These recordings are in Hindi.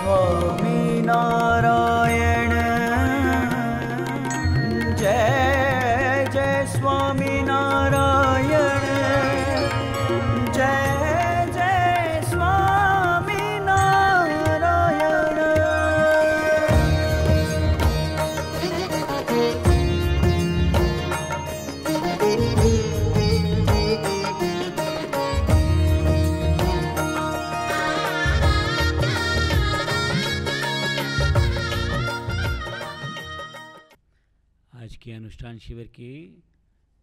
स्वामी नारायण, जय जय स्वामी नारायण, जय जय स्वामी नारायण। आज के अनुष्ठान शिविर के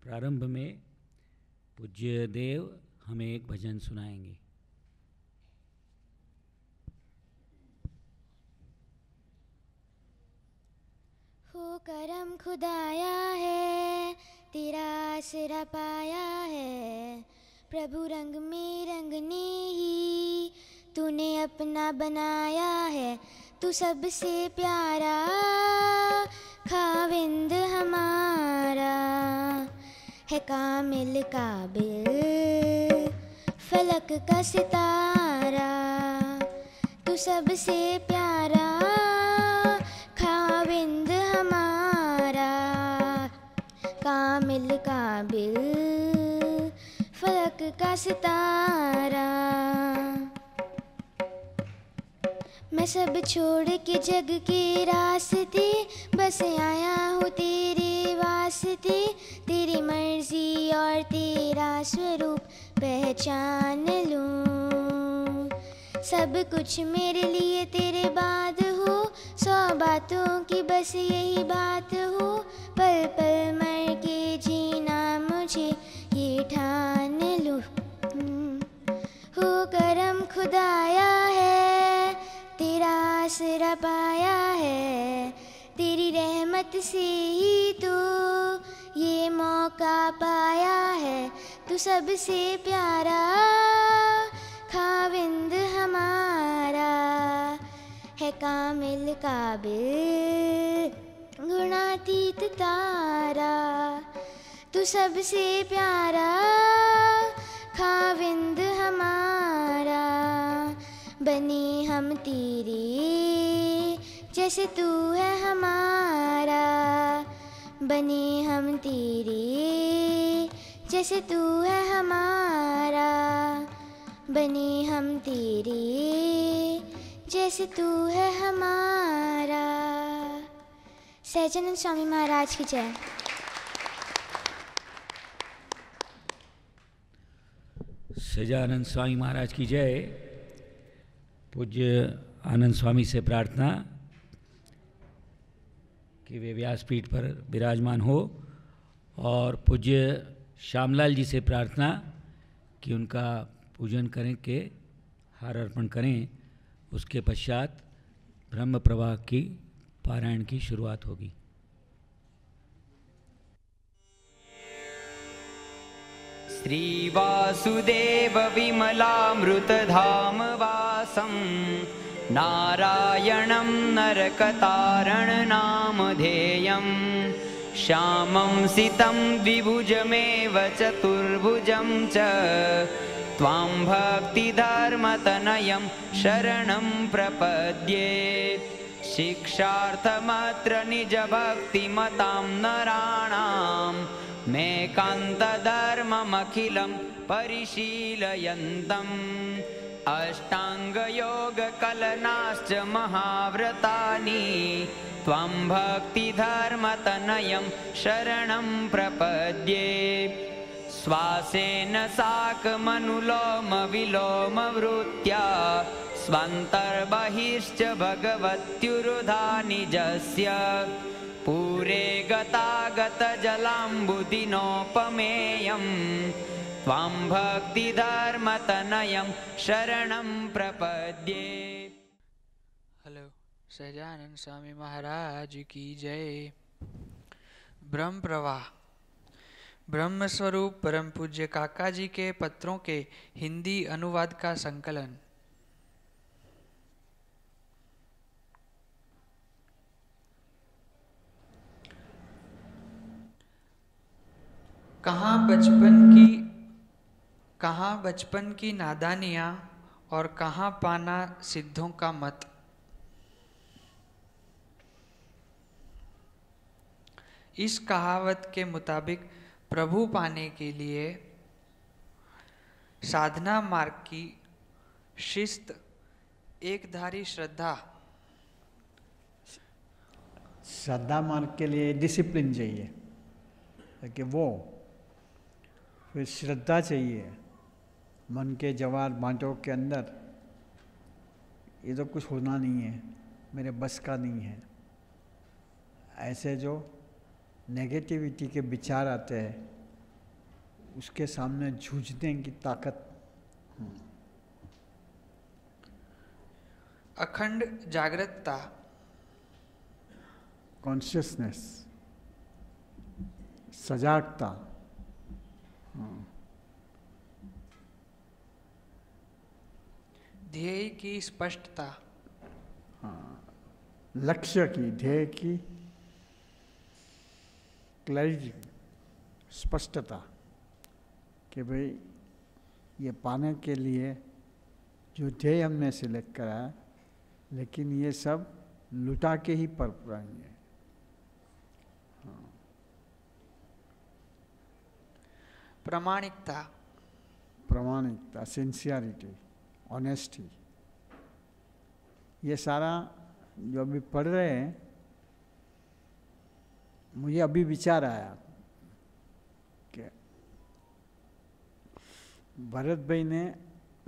प्रारंभ में पूज्य देव हमें एक भजन सुनाएंगे। हो करम खुदाया है, तेरा आसरा पाया है, प्रभु रंग में रंगने ही तूने अपना बनाया है। तू सबसे प्यारा खाविंद हमारा है, कामिल काबिल फलक का सितारा। तू सबसे प्यारा खाविंद हमारा, कामिल काबिल फलक का सितारा। मैं सब छोड़ के जग के रास्ते बस आया हूँ तेरे वास्ते। तेरी मर्जी और तेरा स्वरूप पहचान लूँ। सब कुछ मेरे लिए तेरे बाद हो, 100 बातों की बस यही बात हो। पल पल मर के जीना मुझे ये ठान लूँ। हो करम खुदाया है, तेरा आसरा पाया है, तेरी रहमत से ही तो ये मौका पाया है। तू सबसे प्यारा खाविंद हमारा है, कामिल काबिल गुणातीत तारा। तू सबसे प्यारा खाविंद हमारा, बने हम तेरे जैसे तू है हमारा। बने हम तेरे जैसे तू है हमारा, बने हम तेरे जैसे तू है हमारा। सहजानंद स्वामी महाराज की जय। सहजानंद स्वामी महाराज की जय। पूज्य आनंद स्वामी से प्रार्थना कि वे व्यासपीठ पर विराजमान हो, और पूज्य श्यामलाल जी से प्रार्थना कि उनका पूजन करें के हार अर्पण करें। उसके पश्चात ब्रह्म प्रवाह की पारायण की शुरुआत होगी। श्री वासुदेव विमलामृतधाम वासं नारायणं नरकतारण नामधेयं, श्यामं सितं द्विभुजमेव चतुर्भुजं च, त्वां भक्तिधर्मतनयं शरणं प्रपद्ये। शिक्षार्थमत्र निजभक्तिमतां नराणां, मेकान्तधर्ममखिलं परिशीलयन्तम्। अष्टाङ्गयोगकलनाश्च महाव्रतानि, त्वं भक्तिधर्मतनयं शरणं प्रपद्ये। श्वासेन साकमनुलोमविलोमवृत्त्या, स्वान्तर्बहिश्च भगवत्युरुधा निजस्य। पूरे गतागतजलाम्बुदिनोपमेयं, त्वां भक्तिधर्मतनयं शरणं प्रपद्ये। हेलो, सहजानंद स्वामी महाराज की जय। ब्रह्म प्रवाह ब्रह्म स्वरूप परम पूज्य काका जी के पत्रों के हिंदी अनुवाद का संकलन। कहाँ बचपन की नादानियाँ और कहाँ पाना सिद्धों का मत। इस कहावत के मुताबिक प्रभु पाने के लिए साधना मार्ग की शिस्त, एकधारी श्रद्धा मार्ग के लिए डिसिप्लिन चाहिए, कि वो फिर श्रद्धा चाहिए मन के जवार बांटों के अंदर। ये तो कुछ होना नहीं है, मेरे बस का नहीं है, ऐसे जो नेगेटिविटी के विचार आते हैं उसके सामने जूझने की ताकत। अखंड जागृतता, कॉन्शियसनेस, सजागता, ध्येय की स्पष्टता, लक्ष्य की, ध्येय की क्लैरिटी, स्पष्टता, कि भाई ये पाने के लिए जो ध्येय हमने सिलेक्ट करा है, लेकिन ये सब लुटा के ही पर पाएंगे। प्रामाणिकता, प्रामाणिकता, सिंसियरिटी, ऑनेस्टी, ये सारा जो अभी पढ़ रहे हैं, मुझे अभी विचार आया कि भरत भाई ने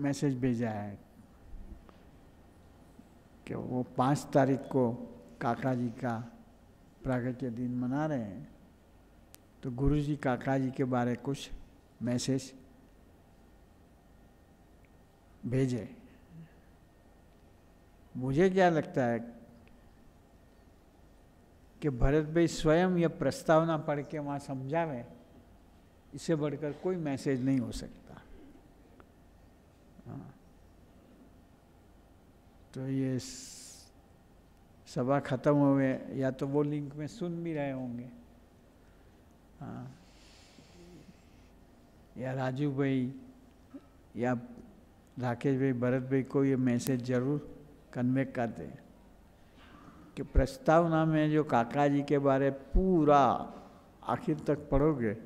मैसेज भेजा है कि वो 5 तारीख को काका जी का प्रागट्य दिन मना रहे हैं, तो गुरु जी काका जी के बारे कुछ मैसेज भेजे। मुझे क्या लगता है कि भरत भाई स्वयं यह प्रस्तावना पढ़ के वहाँ समझावे, इससे बढ़कर कोई मैसेज नहीं हो सकता। तो ये सभा खत्म हुए या तो वो लिंक में सुन भी रहे होंगे, या राजू भाई या राकेश भाई भरत भाई को ये मैसेज जरूर कन्वे कर दें कि प्रस्तावना में जो काका जी के बारे पूरा आखिर तक पढ़ोगे,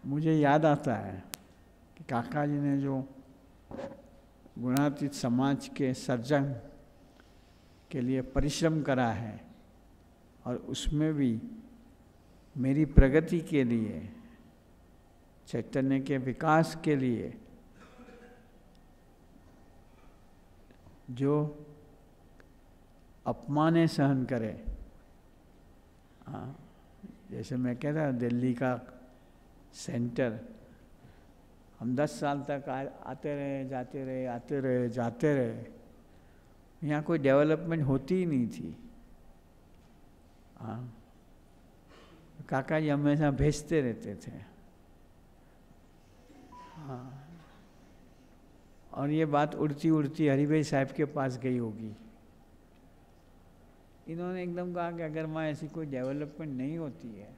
मुझे याद आता है कि काका जी ने जो गुणातीत समाज के सर्जन के लिए परिश्रम करा है, और उसमें भी मेरी प्रगति के लिए, चैतन्य के विकास के लिए जो अपमाने सहन करे। जैसे मैं कह रहा दिल्ली का सेंटर, हम 10 साल तक आते रहे, जाते रहे, आते रहे, जाते रहे, यहाँ कोई डेवलपमेंट होती ही नहीं थी। काका जी हमेशा भेजते रहते थे। और ये बात उड़ती उड़ती हरिभाई साहब के पास गई होगी। इन्होंने एकदम कहा कि अगर वहाँ ऐसी कोई डेवलपमेंट नहीं होती है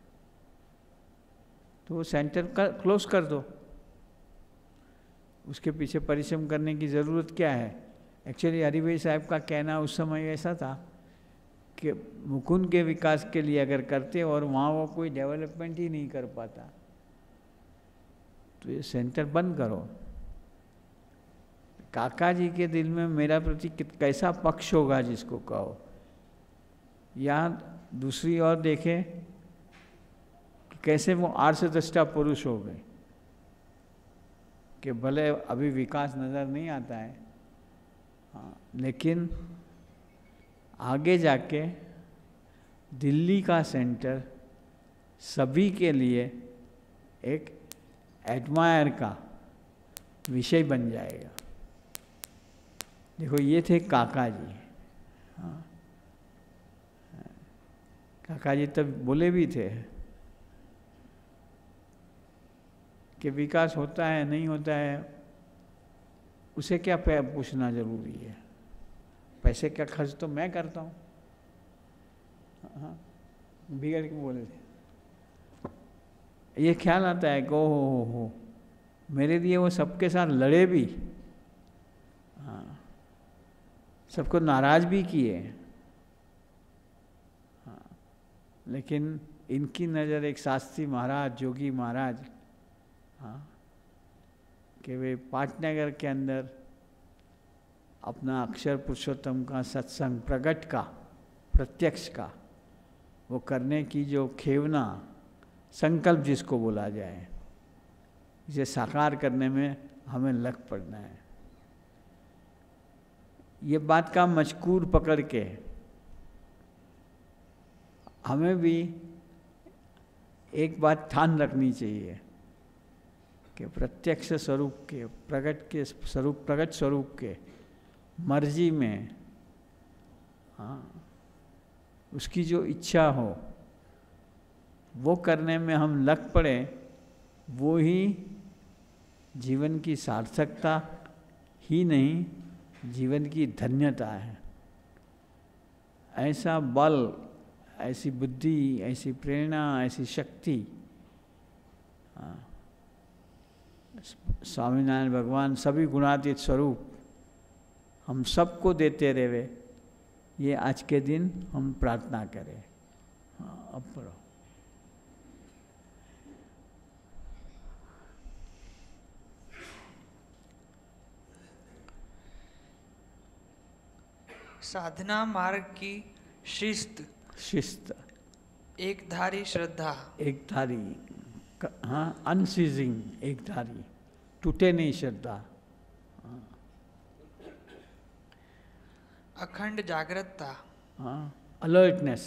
तो वो सेंटर क्लोज कर दो, उसके पीछे परिश्रम करने की ज़रूरत क्या है। एक्चुअली हरिभाई साहब का कहना उस समय ऐसा था कि मुकुंद के विकास के लिए अगर करते और वहाँ वो कोई डेवलपमेंट ही नहीं कर पाता तो ये सेंटर बंद करो। काका जी के दिल में मेरा प्रति कैसा पक्ष होगा जिसको कहो, या दूसरी ओर देखें कि कैसे वो आर्षदृष्टा पुरुष हो गए कि भले अभी विकास नज़र नहीं आता है, लेकिन आगे जाके दिल्ली का सेंटर सभी के लिए एक एडमायर का विषय बन जाएगा। देखो ये थे काका जी। काका जी तब बोले भी थे कि विकास होता है नहीं होता है उसे क्या पूछना जरूरी है, पैसे का खर्च तो मैं करता हूँ। बिगड़ के बोले थे। ये ख्याल आता है कि हो मेरे लिए वो सबके साथ लड़े भी, सबको नाराज भी किए, लेकिन इनकी नज़र एक शास्त्री महाराज, जोगी महाराज, हाँ, कि वे पाटनगर के अंदर अपना अक्षर पुरुषोत्तम का सत्संग प्रगट का, प्रत्यक्ष का, वो करने की जो खेवना, संकल्प जिसको बोला जाए, इसे साकार करने में हमें लग पड़ना है। ये बात का मजकूर पकड़ के हमें भी एक बात ठान रखनी चाहिए कि प्रत्यक्ष स्वरूप के, प्रगट स्वरूप के मर्जी में, हाँ, उसकी जो इच्छा हो वो करने में हम लग पड़े, वो ही जीवन की सार्थकता ही नहीं, जीवन की धन्यता है। ऐसा बल, ऐसी बुद्धि, ऐसी प्रेरणा, ऐसी शक्ति स्वामीनारायण भगवान सभी गुणातीत स्वरूप हम सबको देते रहे, ये आज के दिन हम प्रार्थना करें। हाँ, अब पढ़ो। साधना मार्ग की शिस्त, एक धारी श्रद्धा, एक धारी, हाँ, अनसीजिंग, एक धारी, टूटे नहीं श्रद्धा, हाँ, अखंड जागृतता, हाँ, अलर्टनेस,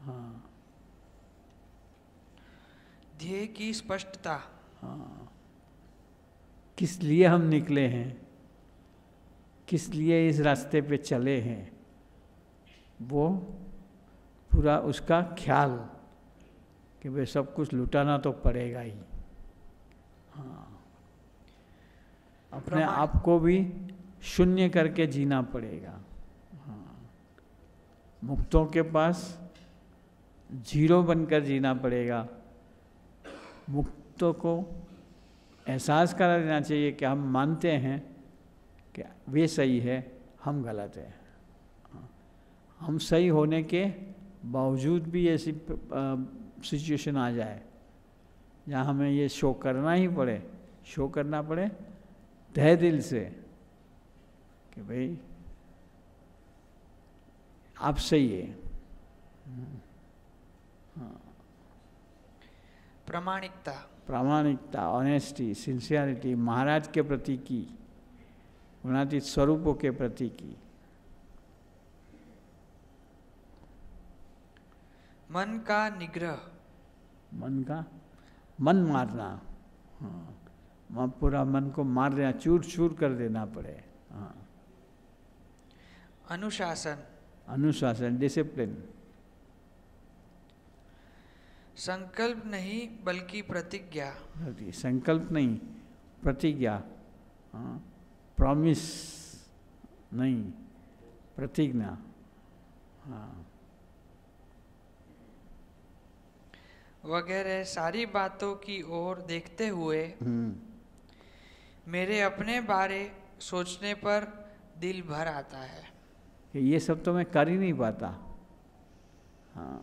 हाँ, ध्येय की स्पष्टता, हाँ, किस लिए हम निकले हैं, किस लिए इस रास्ते पे चले हैं, वो पूरा उसका ख्याल कि भाई सब कुछ लुटाना तो पड़ेगा ही, हाँ, अपने आप को भी शून्य करके जीना पड़ेगा, हाँ, मुक्तों के पास जीरो बनकर जीना पड़ेगा। मुक्तों को एहसास करा देना चाहिए कि हम मानते हैं कि वे सही है, हम गलत है, हम सही होने के बावजूद भी ऐसी सिचुएशन आ जाए जहाँ हमें ये शो करना ही पड़े, शो करना पड़े तहे दिल से कि भाई आप सही है, हाँ, प्रामाणिकता, ऑनेस्टी, सिंसियरिटी, महाराज के प्रति की, गुणातीत स्वरूपों के प्रति की, मन का निग्रह, मन मारना, हाँ, पूरा मन को मार देना, चूर चूर कर देना पड़े, हाँ, अनुशासन, डिसिप्लिन, संकल्प नहीं बल्कि प्रतिज्ञा, संकल्प नहीं, प्रतिज्ञा, हाँ, प्रॉमिस नहीं, प्रतिज्ञा, हाँ, वगैरह सारी बातों की ओर देखते हुए मेरे अपने बारे सोचने पर दिल भर आता है। ये सब तो मैं कर ही नहीं पाता, हाँ,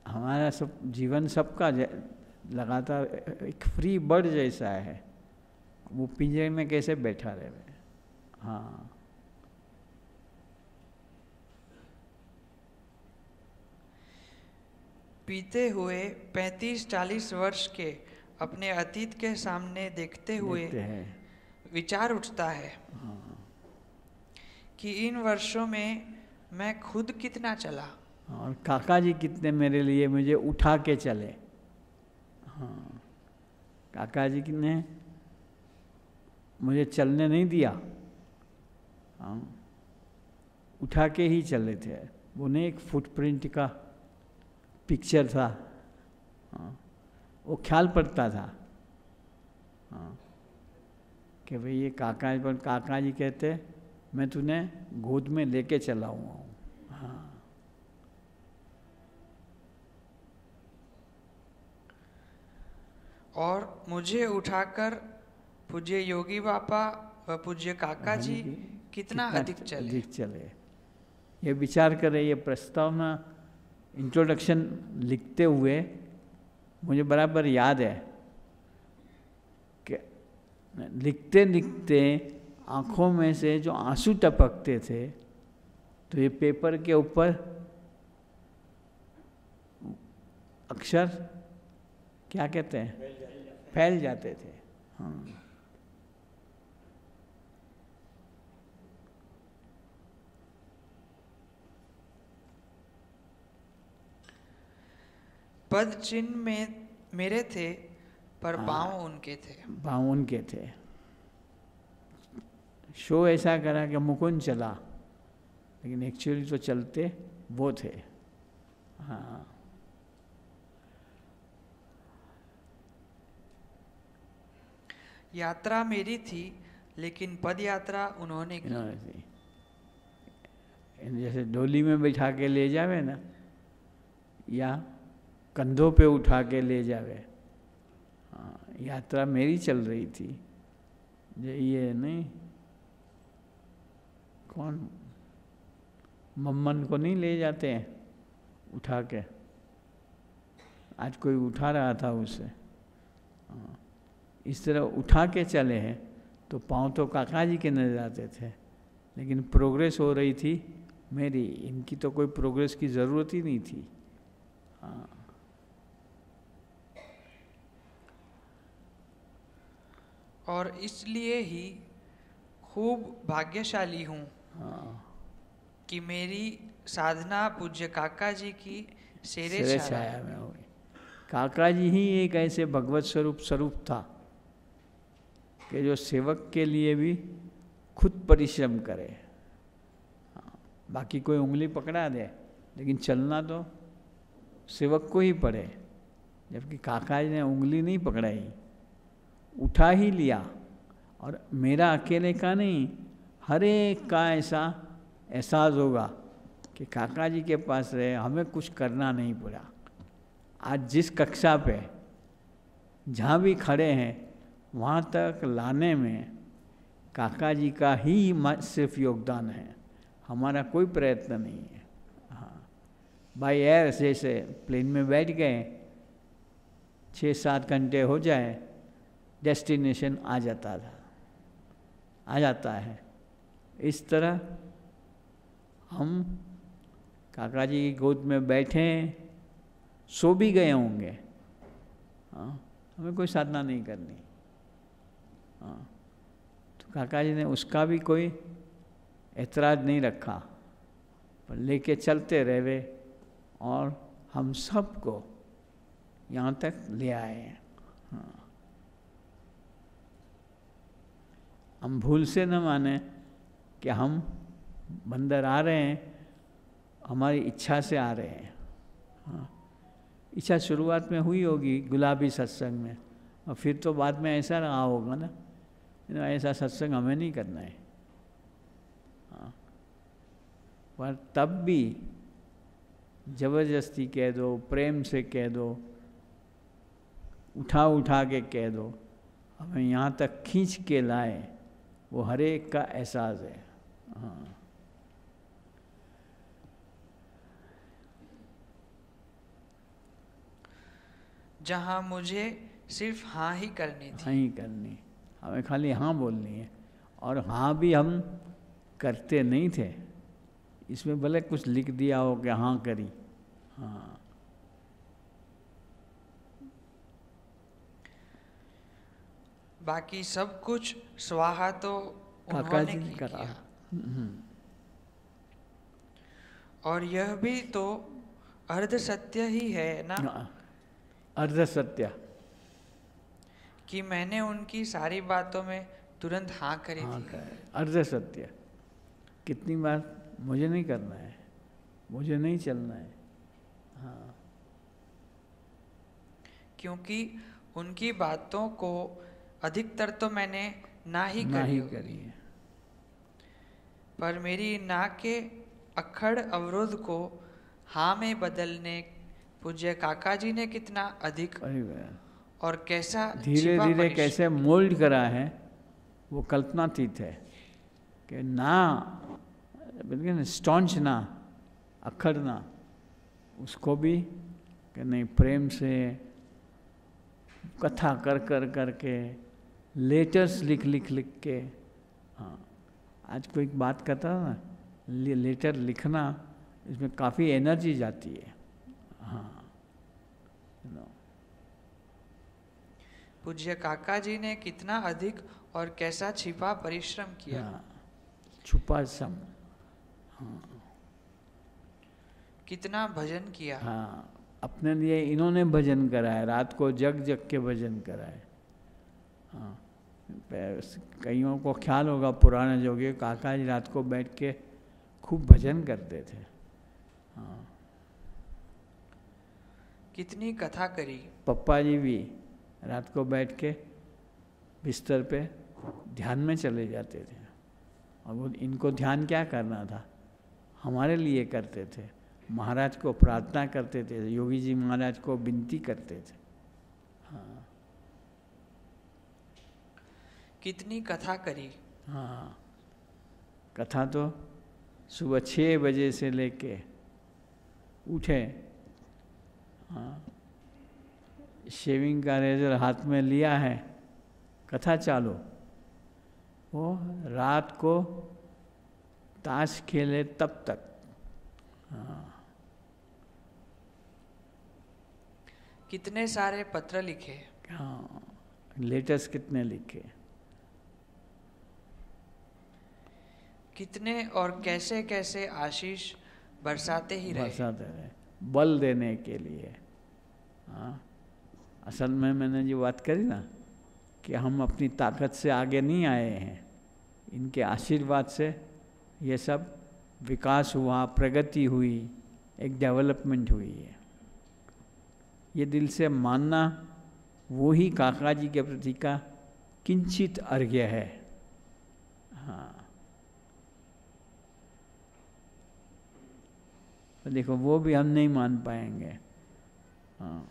हमारा सब जीवन सबका लगातार एक फ्री बर्ड जैसा है, वो पिंजरे में कैसे बैठा रहे, हाँ, पीते हुए 35-40 वर्ष के अपने अतीत के सामने देखते हुए विचार उठता है, हाँ, कि इन वर्षों में मैं खुद कितना चला और काका जी कितने मेरे लिए मुझे उठा के चले, हाँ, काका जी ने मुझे चलने नहीं दिया, हाँ, उठा के ही चले थे। वो नहीं एक फुटप्रिंट का पिक्चर था, हाँ, वो ख्याल पड़ता था, हाँ, कि भाई ये काका जी, पर काका जी कहते मैं तूने गोद में लेके चला हुआ हूँ, हाँ, और मुझे उठाकर पूज्य योगी बापा व पूज्य काका जी कितना अधिक चले। ये विचार करें, ये प्रस्तावना इंट्रोडक्शन लिखते हुए मुझे बराबर याद है कि लिखते लिखते आँखों में से जो आंसू टपकते थे, तो ये पेपर के ऊपर अक्षर क्या कहते हैं, फैल जाते थे। हाँ, पद चिन्ह में मेरे थे पर पाँव उनके थे। पाँव उनके थे। शो ऐसा करा कि मुकुंद चला, लेकिन एक्चुअली तो चलते वो थे। हाँ, यात्रा मेरी थी लेकिन पद यात्रा उन्होंने की। जैसे डोली में बैठा के ले जावे ना, या कंधों पे उठा के ले जावे। हाँ, यात्रा मेरी चल रही थी। ये नहीं, कौन मम्मन को नहीं ले जाते हैं उठा के, आज कोई उठा रहा था उसे। हाँ, इस तरह उठा के चले हैं तो पाँव तो काका जी के नजर आते थे, लेकिन प्रोग्रेस हो रही थी मेरी। इनकी तो कोई प्रोग्रेस की ज़रूरत ही नहीं थी। हाँ, और इसलिए ही खूब भाग्यशाली हूँ कि मेरी साधना पूज्य काका जी की सेरे छाया में हो गई। काका जी ही एक ऐसे भगवत स्वरूप था कि जो सेवक के लिए भी खुद परिश्रम करे। हाँ, बाकी कोई उंगली पकड़ा दे, लेकिन चलना तो सेवक को ही पड़े। जबकि काका जी ने उंगली नहीं पकड़ाई, उठा ही लिया। और मेरा अकेले का नहीं, हर एक का ऐसा एहसास होगा कि काका जी के पास रहे, हमें कुछ करना नहीं पड़ा। आज जिस कक्षा पे जहाँ भी खड़े हैं, वहाँ तक लाने में काका जी का ही सिर्फ योगदान है, हमारा कोई प्रयत्न नहीं है। हाँ, बाय एयर जैसे प्लेन में बैठ गए, 6-7 घंटे हो जाए, डेस्टिनेशन आ जाता है। इस तरह हम काका जी की गोद में बैठे, सो भी गए होंगे। हाँ, हमें कोई साधना नहीं करनी। हाँ, तो काका जी ने उसका भी कोई एतराज़ नहीं रखा, पर लेके चलते रहे और हम सबको यहाँ तक ले आए हैं। हाँ, हम भूल से न माने कि हम बंदर आ रहे हैं, हमारी इच्छा से आ रहे हैं। हाँ, इच्छा शुरुआत में हुई होगी गुलाबी सत्संग में, और फिर तो बाद में ऐसा रहा होगा ना, ऐसा सत्संग हमें नहीं करना है। हाँ, पर तब भी जबरदस्ती कह दो, प्रेम से कह दो, उठा के कह दो, हमें यहाँ तक खींच के लाए, वो हर एक का एहसास है। हाँ, जहाँ मुझे सिर्फ हाँ ही करनी थी। हाँ ही करनी, हमें खाली हाँ बोलनी है। और हाँ भी हम करते नहीं थे, इसमें भले कुछ लिख दिया हो कि हाँ करी। हाँ, बाकी सब कुछ स्वाहा तो उन्होंने किया। और यह भी तो अर्ध सत्य ही है ना, अर्ध सत्य, कि मैंने उनकी सारी बातों में तुरंत हाँ करी थी। अर्ध सत्य, कितनी बार मुझे नहीं करना है, मुझे नहीं चलना है। हाँ, क्योंकि उनकी बातों को अधिकतर तो मैंने ना ही करी है। पर मेरी ना के अक्खड़ अवरोध को हाँ में बदलने पूज्य काका जी ने कितना अधिक और कैसा धीरे धीरे कैसे मोल्ड करा है, वो कल्पनातीत है। कि ना बिल्कुल स्टॉन्च ना, अक्खड़ ना, उसको भी कि नहीं, प्रेम से कथा कर कर करके, लेटर्स लिख लिख लिख के। हाँ, आज कोई बात करता ना, लेटर लिखना, इसमें काफ़ी एनर्जी जाती है। हाँ, पूज्य काका जी ने कितना अधिक और कैसा छिपा परिश्रम किया। हाँ, छुपा सम। हाँ, कितना भजन किया। हाँ, अपने लिए इन्होंने भजन कराए, रात को जग जग के भजन कराए। हाँ, कईयों को ख्याल होगा, पुराने जोगी काका जी रात को बैठ के खूब भजन करते थे। हाँ, कितनी कथा करी। पप्पा जी भी रात को बैठ के बिस्तर पे ध्यान में चले जाते थे। और वो इनको ध्यान क्या करना था, हमारे लिए करते थे। महाराज को प्रार्थना करते थे, योगी जी महाराज को विनती करते थे। हाँ, कितनी कथा करी। हाँ, कथा तो सुबह 6 बजे से लेके उठे। हाँ, शेविंग का रेजर हाथ में लिया है, कथा चालू। वो रात को ताश खेले तब तक। हाँ, कितने सारे पत्र लिखे। हाँ, लेटर्स कितने लिखे। कितने और कैसे कैसे आशीष बरसाते ही रहे। बरसाते रहे, बल देने के लिए। हाँ, असल में मैंने जो बात करी ना कि हम अपनी ताकत से आगे नहीं आए हैं, इनके आशीर्वाद से ये सब विकास हुआ, प्रगति हुई, एक डेवलपमेंट हुई है। ये दिल से मानना वो ही काका जी के प्रति का किंचित अर्घ्य है। हाँ, तो देखो वो भी हम नहीं मान पाएंगे। हाँ,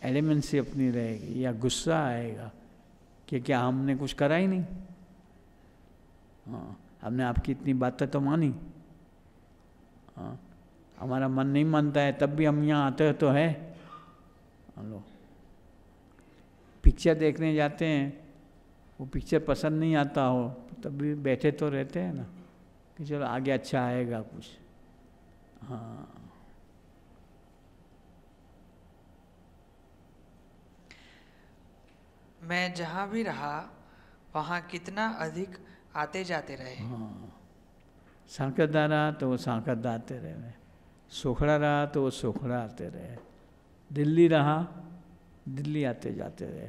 एलिमेंसी अपनी रहेगी, या गुस्सा आएगा कि क्या हमने कुछ करा ही नहीं। हाँ, हमने आपकी इतनी बातें तो मानी। हाँ, हमारा मन नहीं मानता है तब भी हम यहाँ आते तो है। लो, पिक्चर देखने जाते हैं, वो पिक्चर पसंद नहीं आता हो तब भी बैठे तो रहते हैं ना कि चलो आगे अच्छा आएगा कुछ। हाँ, मैं जहाँ भी रहा वहाँ कितना अधिक आते जाते रहे। हाँ, सांकरदा रहा तो वो सांकरदा आते रहे, सोखड़ा रहा तो वो सोखड़ा आते रहे, दिल्ली रहा दिल्ली आते जाते रहे।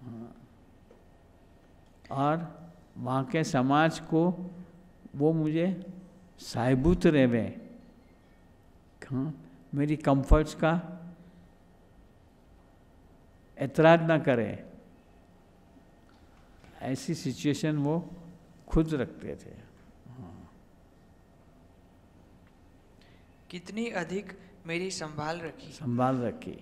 हाँ, और वहाँ के समाज को वो मुझे साहिबूत रहे। हाँ, मेरी कंफर्ट्स का एतराज ना करे, ऐसी सिचुएशन वो खुद रखते थे। हाँ, कितनी अधिक मेरी संभाल रखी। संभाल रखी।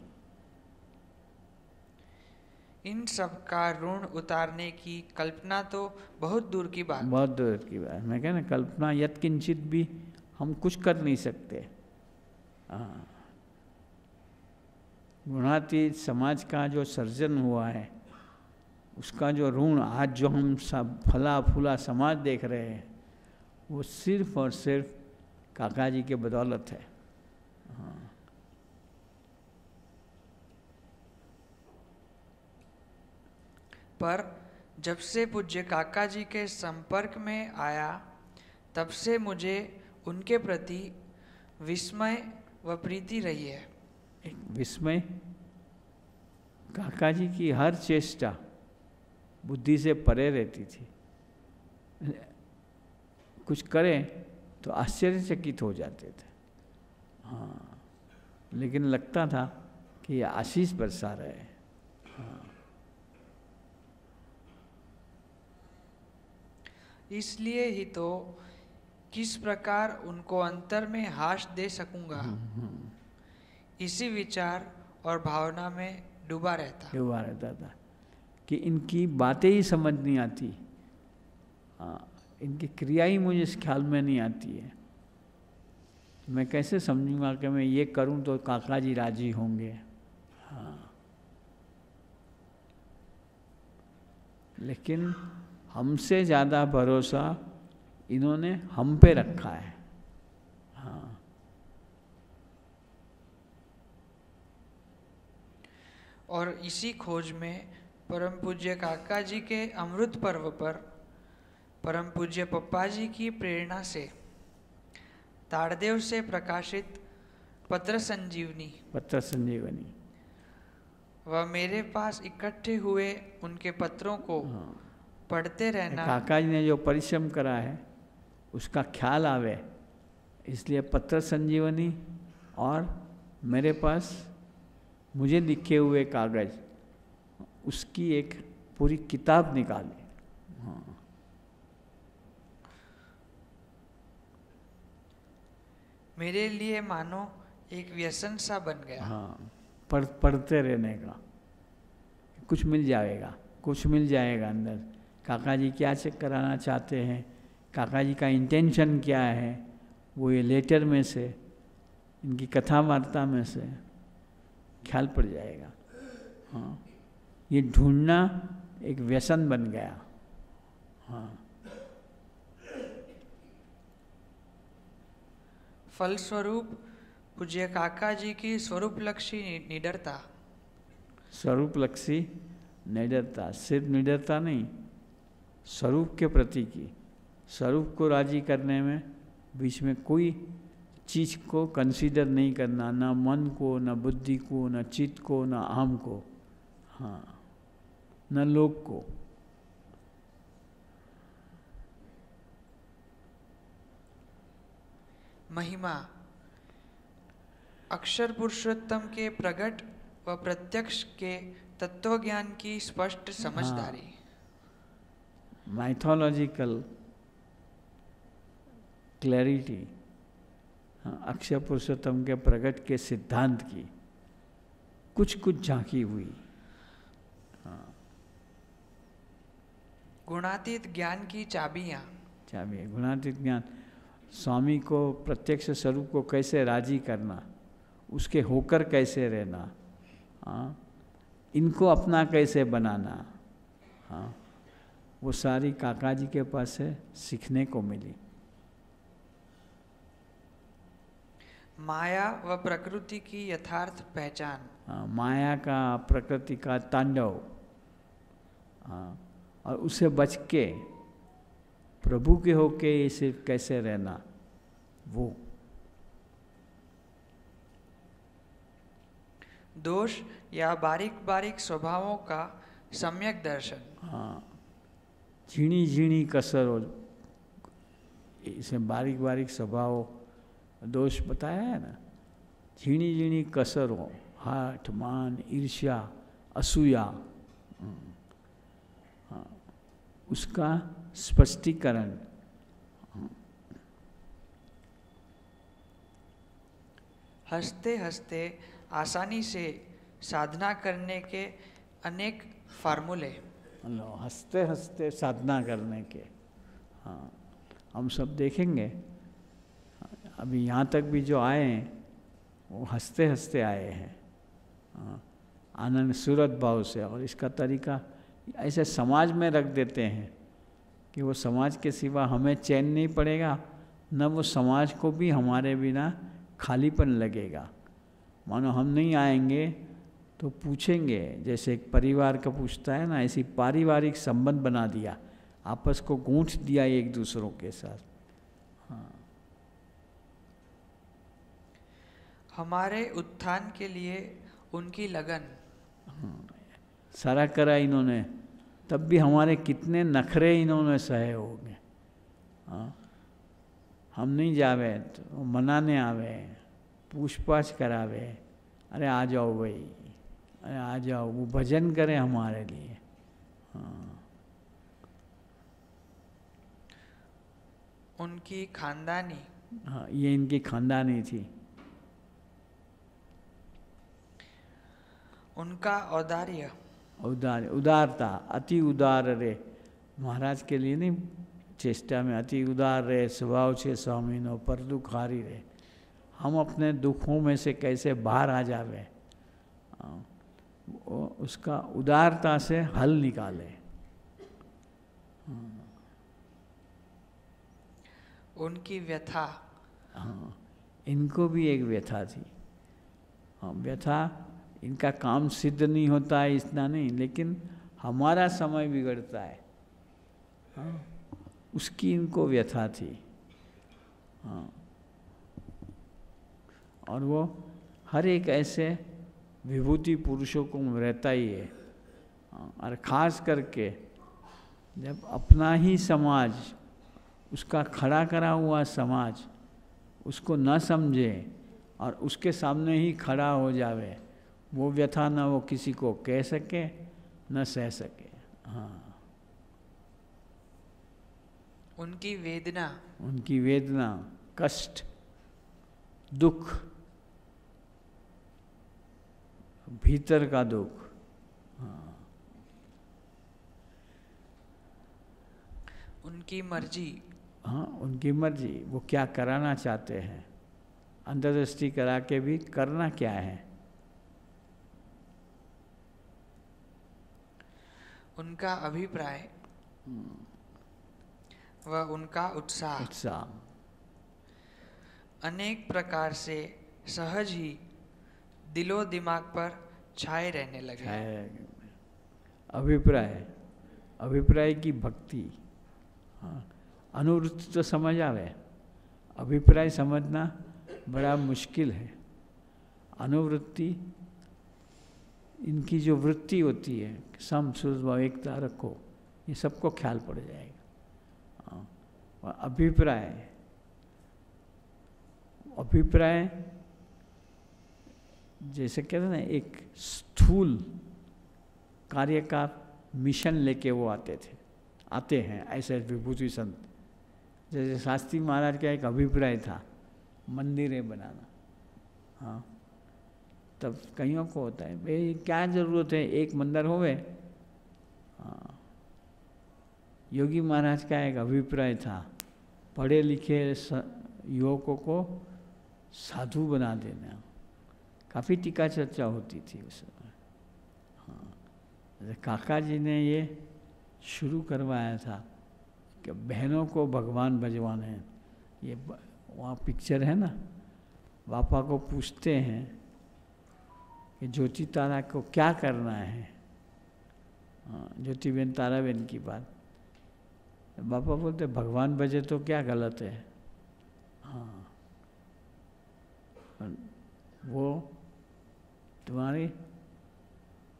इन सब का ऋण उतारने की कल्पना तो बहुत दूर की बात। बहुत दूर की बात। मैं कह ना, कल्पना यत्किंचित भी हम कुछ कर नहीं सकते। हाँ, गुणातीत समाज का जो सर्जन हुआ है, उसका जो ऋण आज जो हम सब फला फूला समाज देख रहे हैं, वो सिर्फ और सिर्फ काका जी के बदौलत है। हाँ, पर जब से पूज्य काका जी के संपर्क में आया तब से मुझे उनके प्रति विस्मय व प्रीति रही है। एक विस्मय, काका जी की हर चेष्टा बुद्धि से परे रहती थी। कुछ करें तो आश्चर्यचकित हो जाते थे। हाँ, लेकिन लगता था कि ये आशीष बरसा रहे हैं। हाँ, इसलिए ही तो किस प्रकार उनको अंतर में हाश दे सकूंगा, इसी विचार और भावना में डूबा रहता था कि इनकी बातें ही समझ नहीं आती। हाँ, इनकी क्रिया ही मुझे इस ख्याल में नहीं आती है। मैं कैसे समझूंगा कि मैं ये करूं तो काका जी राजी होंगे। हाँ, लेकिन हमसे ज़्यादा भरोसा इन्होंने हम पे रखा है। हाँ, और इसी खोज में परम पूज्य काका जी के अमृत पर्व पर परम पूज्य पप्पा जी की प्रेरणा से ताड़देव से प्रकाशित पत्र संजीवनी व मेरे पास इकट्ठे हुए उनके पत्रों को पढ़ते रहना, काका जी ने जो परिश्रम करा है उसका ख्याल आवे, इसलिए पत्र संजीवनी और मेरे पास मुझे लिखे हुए कागज, उसकी एक पूरी किताब निकाली। हाँ, मेरे लिए मानो एक व्यसन सा बन गया। हाँ, पढ़ते रहने का, कुछ मिल जाएगा, कुछ मिल जाएगा अंदर। काका जी क्या चेक कराना चाहते हैं, काका जी का इंटेंशन क्या है, वो ये लेटर में से, इनकी कथा वार्ता में से ख्याल पड़ जाएगा। हाँ, ये ढूंढना एक व्यसन बन गया। हाँ, फलस्वरूप पूज्य काका जी की स्वरूपलक्षी निडरता, स्वरूपलक्षी निडरता, सिर्फ निडरता नहीं, स्वरूप के प्रति की, स्वरूप को राजी करने में बीच में कोई चीज़ को कंसीडर नहीं करना, ना मन को, ना बुद्धि को, ना चित्त को, ना अहम को। हाँ, न लोक को। महिमा अक्षर पुरुषोत्तम के प्रगट व प्रत्यक्ष के तत्व ज्ञान की स्पष्ट समझदारी। माइथोलॉजिकल क्लैरिटी, अक्षर पुरुषोत्तम के प्रगट के सिद्धांत की कुछ कुछ झांकी हुई। गुणातीत ज्ञान की चाबियां, गुणातीत ज्ञान, स्वामी को, प्रत्यक्ष स्वरूप को कैसे राजी करना, उसके होकर कैसे रहना, हाँ, इनको अपना कैसे बनाना, हाँ, वो सारी काका जी के पास से सीखने को मिली। माया व प्रकृति की यथार्थ पहचान, हाँ, माया का, प्रकृति का तांडव, हाँ, और उसे बच के प्रभु के होके इसे कैसे रहना, वो दोष या बारीक बारीक स्वभावों का सम्यक दर्शन। हाँ, झीणी झीणी कसरों, इसे बारीक बारीक स्वभाव दोष बताया है ना, झीणी झीणी कसरों, हाथ, मान, ईर्ष्या, असूया, हाँ, उसका स्पष्टीकरण। हंसते हंसते आसानी से साधना करने के अनेक फार्मूले। हंसते हंसते साधना करने के, हाँ, हम सब देखेंगे। अभी यहाँ तक भी जो आए हैं वो हंसते हंसते आए हैं, हाँ, आनंद सूरत भाव से। और इसका तरीका ऐसे समाज में रख देते हैं कि वो समाज के सिवा हमें चैन नहीं पड़ेगा, न वो समाज को भी हमारे बिना खालीपन लगेगा। मानो हम नहीं आएंगे तो पूछेंगे, जैसे एक परिवार का पूछता है ना, ऐसी पारिवारिक संबंध बना दिया, आपस को गूंथ दिया एक दूसरों के साथ। हाँ, हमारे उत्थान के लिए उनकी लगन, सारा करा इन्होंने, तब भी हमारे कितने नखरे इन्होंने सहे होंगे। हाँ, हम नहीं जावे तो मनाने आवे, पूछपाछ करावे, अरे आ जाओ भाई, अरे आ जाओ, वो भजन करें हमारे लिए। हाँ, उनकी खानदानी, हाँ, ये इनकी खानदानी थी। उनका औदार्य, उदारता, अति उदार रे, महाराज के लिए नहीं, चेष्टा में अति उदार रे, स्वभाव छे स्वामी नो पर दुखारी रे। हम अपने दुखों में से कैसे बाहर आ जावे, उसका उदारता से हल निकाले। उनकी व्यथा, हाँ, इनको भी एक व्यथा थी। हाँ, व्यथा, इनका काम सिद्ध नहीं होता है इतना नहीं, लेकिन हमारा समय बिगड़ता है, हाँ, उसकी इनको व्यथा थी। हाँ, और वो हर एक ऐसे विभूति पुरुषों को रहता ही है। हाँ, और ख़ास करके जब अपना ही समाज, उसका खड़ा करा हुआ समाज उसको न समझे और उसके सामने ही खड़ा हो जावे, वो व्यथा न वो किसी को कह सके न सह सके। हाँ, उनकी वेदना, उनकी वेदना, कष्ट, दुख, भीतर का दुख। हाँ, उनकी मर्जी, हाँ, उनकी मर्जी, वो क्या कराना चाहते हैं, अंतर्दृष्टि करा के भी करना क्या है। उनका अभिप्राय व उनका उत्साह अनेक प्रकार से सहज ही दिलो दिमाग पर छाए रहने लगे। अभिप्राय, अभिप्राय की भक्ति। हाँ, अनुवृत्ति तो समझ आवे, अभिप्राय समझना बड़ा मुश्किल है। अनुवृत्ति, इनकी जो वृत्ति होती है, सम सुर एकता रखो, ये सबको ख्याल पड़ जाएगा। हाँ, और अभिप्राय, अभिप्राय जैसे कहते हैं ना, एक स्थूल कार्य का मिशन लेके वो आते हैं ऐसे विभूति संत। जैसे शास्त्री महाराज का एक अभिप्राय था मंदिरें बनाना। हाँ, तब कईयों को होता है भाई क्या ज़रूरत है, एक मंदिर होवे। हाँ, योगी महाराज का एक अभिप्राय था पढ़े लिखे युवकों को साधु बना देना। काफ़ी टीका चर्चा होती थी उस समय। हाँ, काका जी ने ये शुरू करवाया था कि बहनों को भगवान भजवाने। ये वहाँ पिक्चर है ना, बापा को पूछते हैं कि ज्योति तारा को क्या करना है। हाँ, ज्योति बहन तारा बहन की बात, बापा बोलते भगवान भजे तो क्या गलत है। हाँ, वो तुम्हारी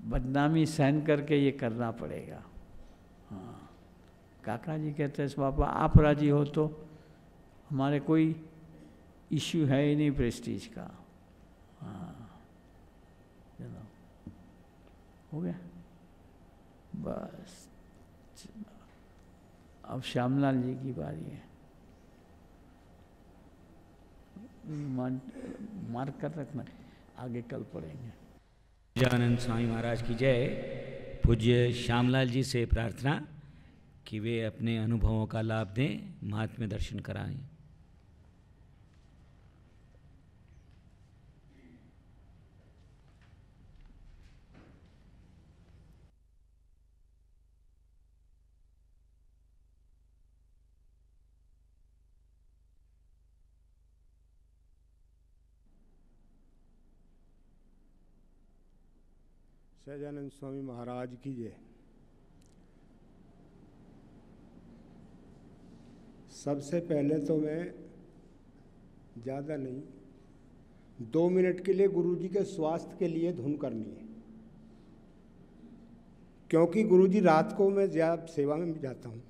बदनामी सहन करके ये करना पड़ेगा। हाँ, काका जी कहते हैं बापा आप राजी हो तो हमारे कोई इश्यू है ही नहीं प्रेस्टीज का। हाँ, चलो हो गया बस। अब श्यामलाल जी की बारी है। मार्क कर रखना, आगे कल पढ़ेंगे। गजानंद स्वामी महाराज की जय। पूज्य श्यामलाल जी से प्रार्थना कि वे अपने अनुभवों का लाभ दें, महात्म्य दर्शन कराएं। सहजानंद स्वामी महाराज की जय। सबसे पहले तो मैं ज़्यादा नहीं, 2 मिनट के लिए गुरुजी के स्वास्थ्य के लिए धुन करनी है, क्योंकि गुरुजी रात को मैं ज़्यादा सेवा में जाता हूँ।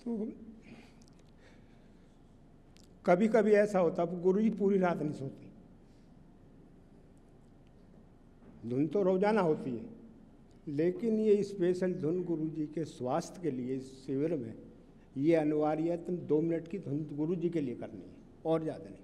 तो कभी कभी ऐसा होता है गुरुजी पूरी रात नहीं सोते। धुन तो रोजाना होती है, लेकिन ये स्पेशल धुन गुरुजी के स्वास्थ्य के लिए इस शिविर में ये अनिवार्य है। तुम 2 मिनट की धुन गुरुजी के लिए करनी है और ज़्यादा नहीं।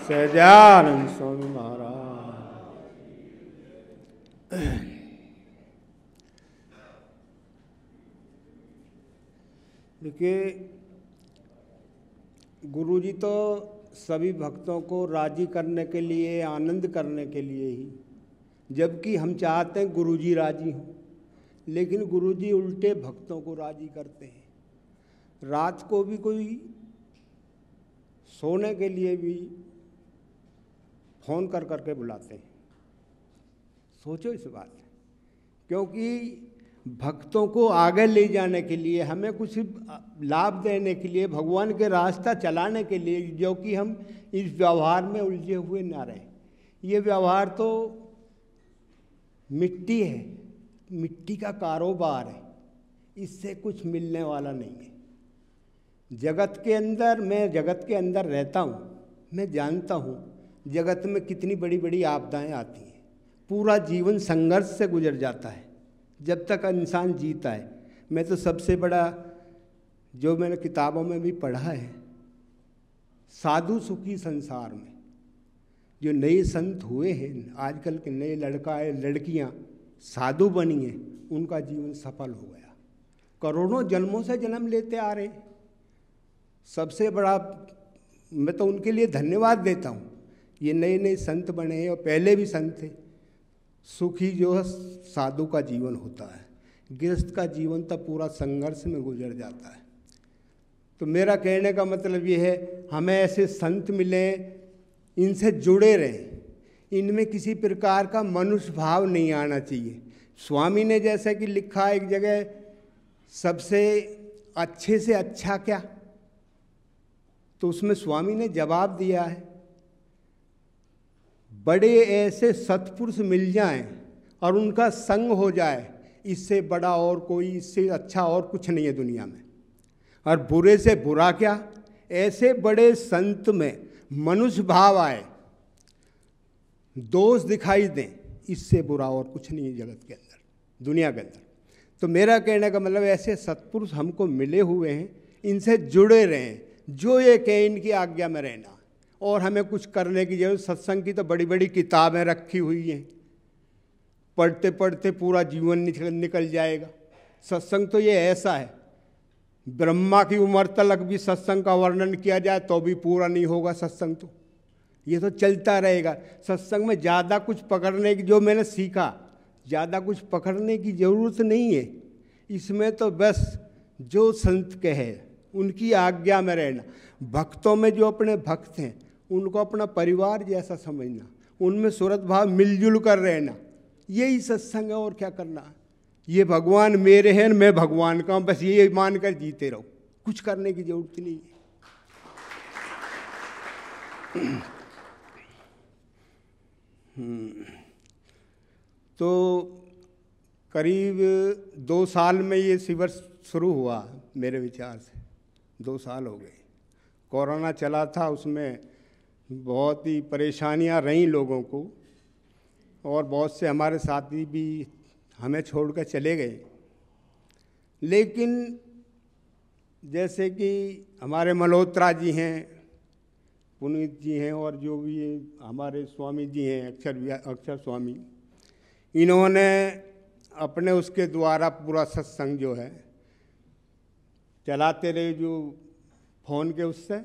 सहजानंद स्वामी महाराज। देखिए, गुरुजी तो सभी भक्तों को राजी करने के लिए, आनंद करने के लिए ही, जबकि हम चाहते हैं गुरुजी राजी हों, लेकिन गुरुजी उल्टे भक्तों को राजी करते हैं। रात को भी कोई सोने के लिए भी फ़ोन कर करके बुलाते हैं। सोचो इस बात, क्योंकि भक्तों को आगे ले जाने के लिए, हमें कुछ लाभ देने के लिए, भगवान के रास्ता चलाने के लिए, जो कि हम इस व्यवहार में उलझे हुए ना रहें। ये व्यवहार तो मिट्टी है, मिट्टी का कारोबार है, इससे कुछ मिलने वाला नहीं है। जगत के अंदर, मैं जगत के अंदर रहता हूँ, मैं जानता हूँ जगत में कितनी बड़ी बड़ी आपदाएं आती हैं। पूरा जीवन संघर्ष से गुजर जाता है जब तक इंसान जीता है। मैं तो सबसे बड़ा, जो मैंने किताबों में भी पढ़ा है, साधु सुखी संसार में जो नए संत हुए हैं, आजकल के नए लड़कियां साधु बनी हैं, उनका जीवन सफल हो गया। करोड़ों जन्मों से जन्म लेते आ रहे, सबसे बड़ा मैं तो उनके लिए धन्यवाद देता हूँ। ये नए नए संत बने हैं और पहले भी संत थे। सुखी जो है साधु का जीवन होता है, गृहस्थ का जीवन तो पूरा संघर्ष में गुजर जाता है। तो मेरा कहने का मतलब ये है, हमें ऐसे संत मिलें, इनसे जुड़े रहें, इनमें किसी प्रकार का मनुष्य भाव नहीं आना चाहिए। स्वामी ने जैसे कि लिखा एक जगह, सबसे अच्छे से अच्छा क्या, तो उसमें स्वामी ने जवाब दिया है, बड़े ऐसे सत्पुरुष मिल जाएं और उनका संग हो जाए, इससे बड़ा और कोई, इससे अच्छा और कुछ नहीं है दुनिया में। और बुरे से बुरा क्या, ऐसे बड़े संत में मनुष्य भाव आए, दोष दिखाई दें, इससे बुरा और कुछ नहीं है जगत के अंदर, दुनिया के अंदर। तो मेरा कहने का मतलब, ऐसे सत्पुरुष हमको मिले हुए हैं, इनसे जुड़े रहें, जो ये कहें इनकी आज्ञा में रहना, और हमें कुछ करने की जरूरत। सत्संग की तो बड़ी बड़ी किताबें रखी हुई हैं, पढ़ते पढ़ते पूरा जीवन निकल जाएगा। सत्संग तो ये ऐसा है, ब्रह्मा की उम्र तक भी सत्संग का वर्णन किया जाए तो भी पूरा नहीं होगा सत्संग। तो ये तो चलता रहेगा। सत्संग में ज़्यादा कुछ पकड़ने की, जो मैंने सीखा, ज़्यादा कुछ पकड़ने की ज़रूरत नहीं है। इसमें तो बस जो संत कहे उनकी आज्ञा में रहना। भक्तों में जो अपने भक्त हैं उनको अपना परिवार जैसा समझना, उनमें सुरत भाव मिलजुल कर रहना, यही सत्संग है। और क्या करना है? ये भगवान मेरे हैं, मैं भगवान का हूँ, बस ये मान कर जीते रहो, कुछ करने की जरूरत नहीं है। तो करीब 2 साल में ये शिविर शुरू हुआ, मेरे विचार से 2 साल हो गए। कोरोना चला था, उसमें बहुत ही परेशानियां रहीं लोगों को, और बहुत से हमारे साथी भी हमें छोड़कर चले गए। लेकिन जैसे कि हमारे मल्होत्रा जी हैं, पुनीत जी हैं, और जो भी हमारे स्वामी जी हैं, अक्षर स्वामी, इन्होंने अपने उसके द्वारा पूरा सत्संग जो है चलाते रहे, जो फ़ोन के उससे,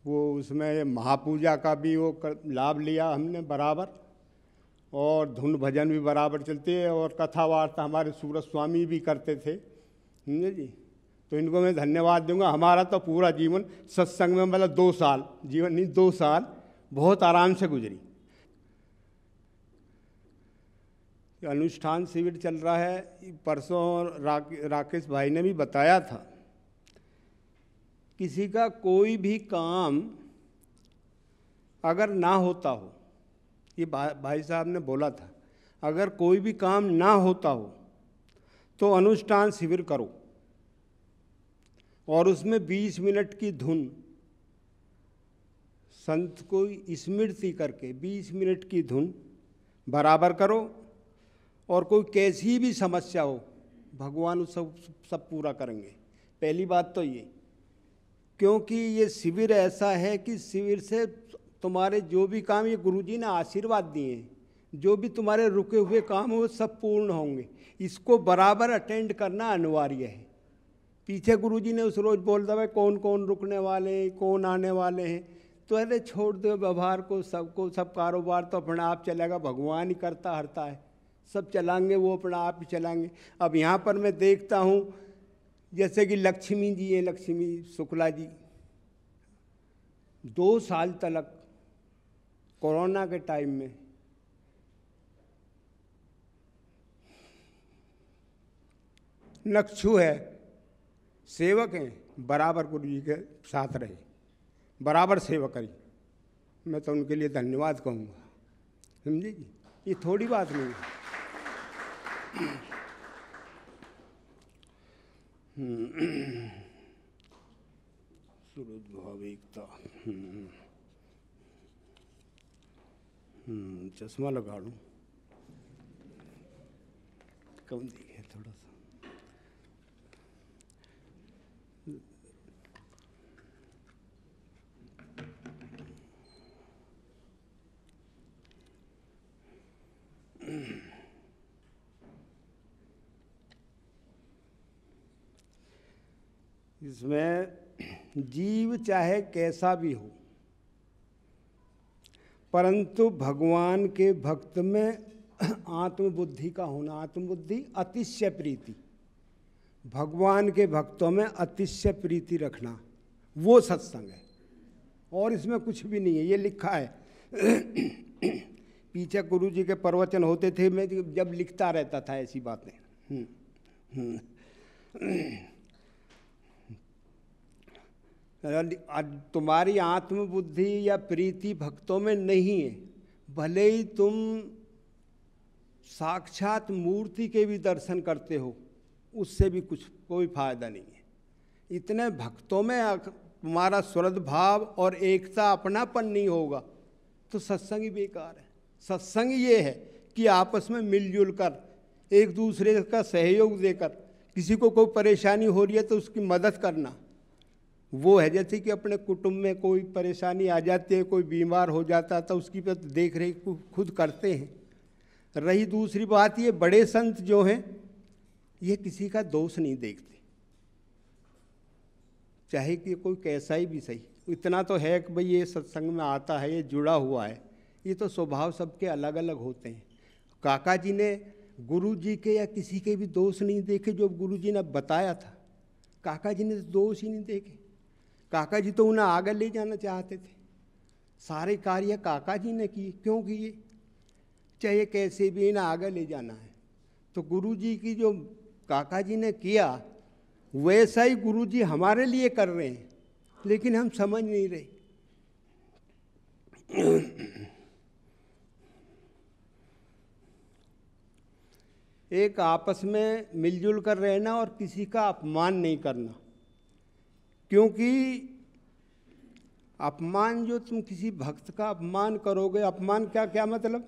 वो उसमें महापूजा का भी वो लाभ लिया हमने बराबर, और धुन भजन भी बराबर चलते हैं, और कथा वार्ता हमारे सूरज स्वामी भी करते थे, समझे जी। तो इनको मैं धन्यवाद दूंगा। हमारा तो पूरा जीवन सत्संग में, मतलब 2 साल, जीवन नहीं 2 साल बहुत आराम से गुजरी। अनुष्ठान शिविर चल रहा है, परसों राकेश भाई ने भी बताया था, किसी का कोई भी काम अगर ना होता हो, ये भाई साहब ने बोला था, अगर कोई भी काम ना होता हो तो अनुष्ठान शिविर करो, और उसमें 20 मिनट की धुन संत को स्मृति करके 20 मिनट की धुन बराबर करो, और कोई कैसी भी समस्या हो भगवान उस सब पूरा करेंगे। पहली बात तो ये, क्योंकि ये शिविर ऐसा है कि शिविर से तुम्हारे जो भी काम, ये गुरुजी ने आशीर्वाद दिए हैं, जो भी तुम्हारे रुके हुए काम हो सब पूर्ण होंगे। इसको बराबर अटेंड करना अनिवार्य है। पीछे गुरुजी ने उस रोज बोल दिया कौन कौन रुकने वाले हैं, कौन आने वाले हैं, तो अरे छोड़ दो व्यवहार को, सबको, सब कारोबार तो अपना आप चलेगा, भगवान ही करता हरता है, सब चलाएंगे वो अपना आप ही चलाएंगे। अब यहाँ पर मैं देखता हूँ जैसे कि लक्ष्मी जी हैं, लक्ष्मी शुक्ला जी 2 साल तक कोरोना के टाइम में नक्षु है, सेवक हैं, बराबर गुरु जी के साथ रहे, बराबर सेवा करी। मैं तो उनके लिए धन्यवाद कहूँगा, समझे जी। ये थोड़ी बात नहीं है। सूरज भाव एकता, चश्मा लगा लूँ, कम दिखे थोड़ा सा। इसमें जीव चाहे कैसा भी हो, परंतु भगवान के भक्त में आत्मबुद्धि का होना, आत्मबुद्धि अतिशय प्रीति, भगवान के भक्तों में अतिशय प्रीति रखना, वो सत्संग है। और इसमें कुछ भी नहीं है, ये लिखा है। पीछे गुरु जी के प्रवचन होते थे, मैं जब लिखता रहता था ऐसी बातें। तुम्हारी आत्मबुद्धि या प्रीति भक्तों में नहीं है, भले ही तुम साक्षात मूर्ति के भी दर्शन करते हो, उससे भी कुछ कोई फायदा नहीं है। इतने भक्तों में तुम्हारा श्रद्धा भाव और एकता, अपनापन नहीं होगा तो सत्संग ही बेकार है। सत्संग ये है कि आपस में मिलजुल कर, एक दूसरे का सहयोग देकर, किसी को कोई परेशानी हो रही है तो उसकी मदद करना, वो है। जैसे कि अपने कुटुंब में कोई परेशानी आ जाती है, कोई बीमार हो जाता है तो उसकी देख रेख खुद करते हैं। रही दूसरी बात, ये बड़े संत जो हैं ये किसी का दोष नहीं देखते, चाहे कि कोई कैसा ही भी सही। इतना तो है कि भाई ये सत्संग में आता है, ये जुड़ा हुआ है, ये तो स्वभाव सबके अलग अलग होते हैं। काका जी ने गुरु जी के या किसी के भी दोष नहीं देखे, जो गुरु जी ने बताया था काका जी ने तो दोष ही नहीं देखे। काका जी तो उन्हें आगे ले जाना चाहते थे, सारे कार्य काका जी ने किए। क्यों किए? चाहे कैसे भी इन्हें आगे ले जाना है, तो गुरु जी की जो काका जी ने किया वैसा ही गुरु जी हमारे लिए कर रहे हैं, लेकिन हम समझ नहीं रहे। एक आपस में मिलजुल कर रहना और किसी का अपमान नहीं करना, क्योंकि अपमान, जो तुम किसी भक्त का अपमान करोगे, अपमान क्या क्या मतलब,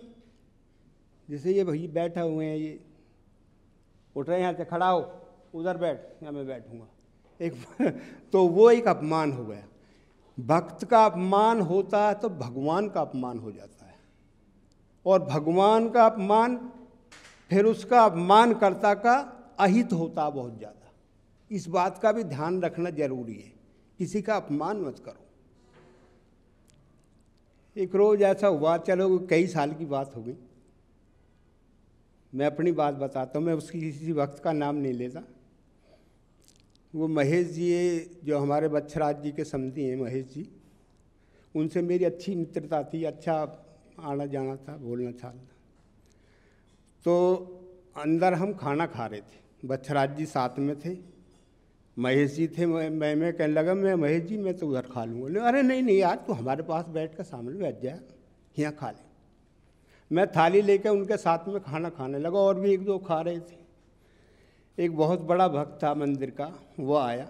जैसे ये भाई बैठे हुए हैं, ये उठ रहे हैं यहाँ से, खड़ा हो, उधर बैठ, या मैं बैठूंगा, एक तो वो एक अपमान हो गया। भक्त का अपमान होता है तो भगवान का अपमान हो जाता है, और भगवान का अपमान फिर उसका अपमानकर्ता का अहित होता है बहुत ज़्यादा। इस बात का भी ध्यान रखना जरूरी है, किसी का अपमान मत करो। एक रोज़ ऐसा हुआ, चलो कई साल की बात हो गई, मैं अपनी बात बताता हूँ, मैं उसकी किसी वक्त का नाम नहीं लेता। वो महेश जी जो हमारे बच्छराज जी के समधी हैं, महेश जी, उनसे मेरी अच्छी मित्रता थी, अच्छा आना जाना था, बोलना चालना। तो अंदर हम खाना खा रहे थे, बच्छराज जी साथ में थे, महेश जी थे। मैं कहने लगा, मैं महेश जी मैं तो उधर खा लूँगा। अरे नहीं नहीं यार, तू हमारे पास बैठ कर सामने बैठ जा, यहाँ खा ले। मैं थाली लेकर उनके साथ में खाना खाने लगा, और भी एक दो खा रहे थे। एक बहुत बड़ा भक्त था मंदिर का, वो आया,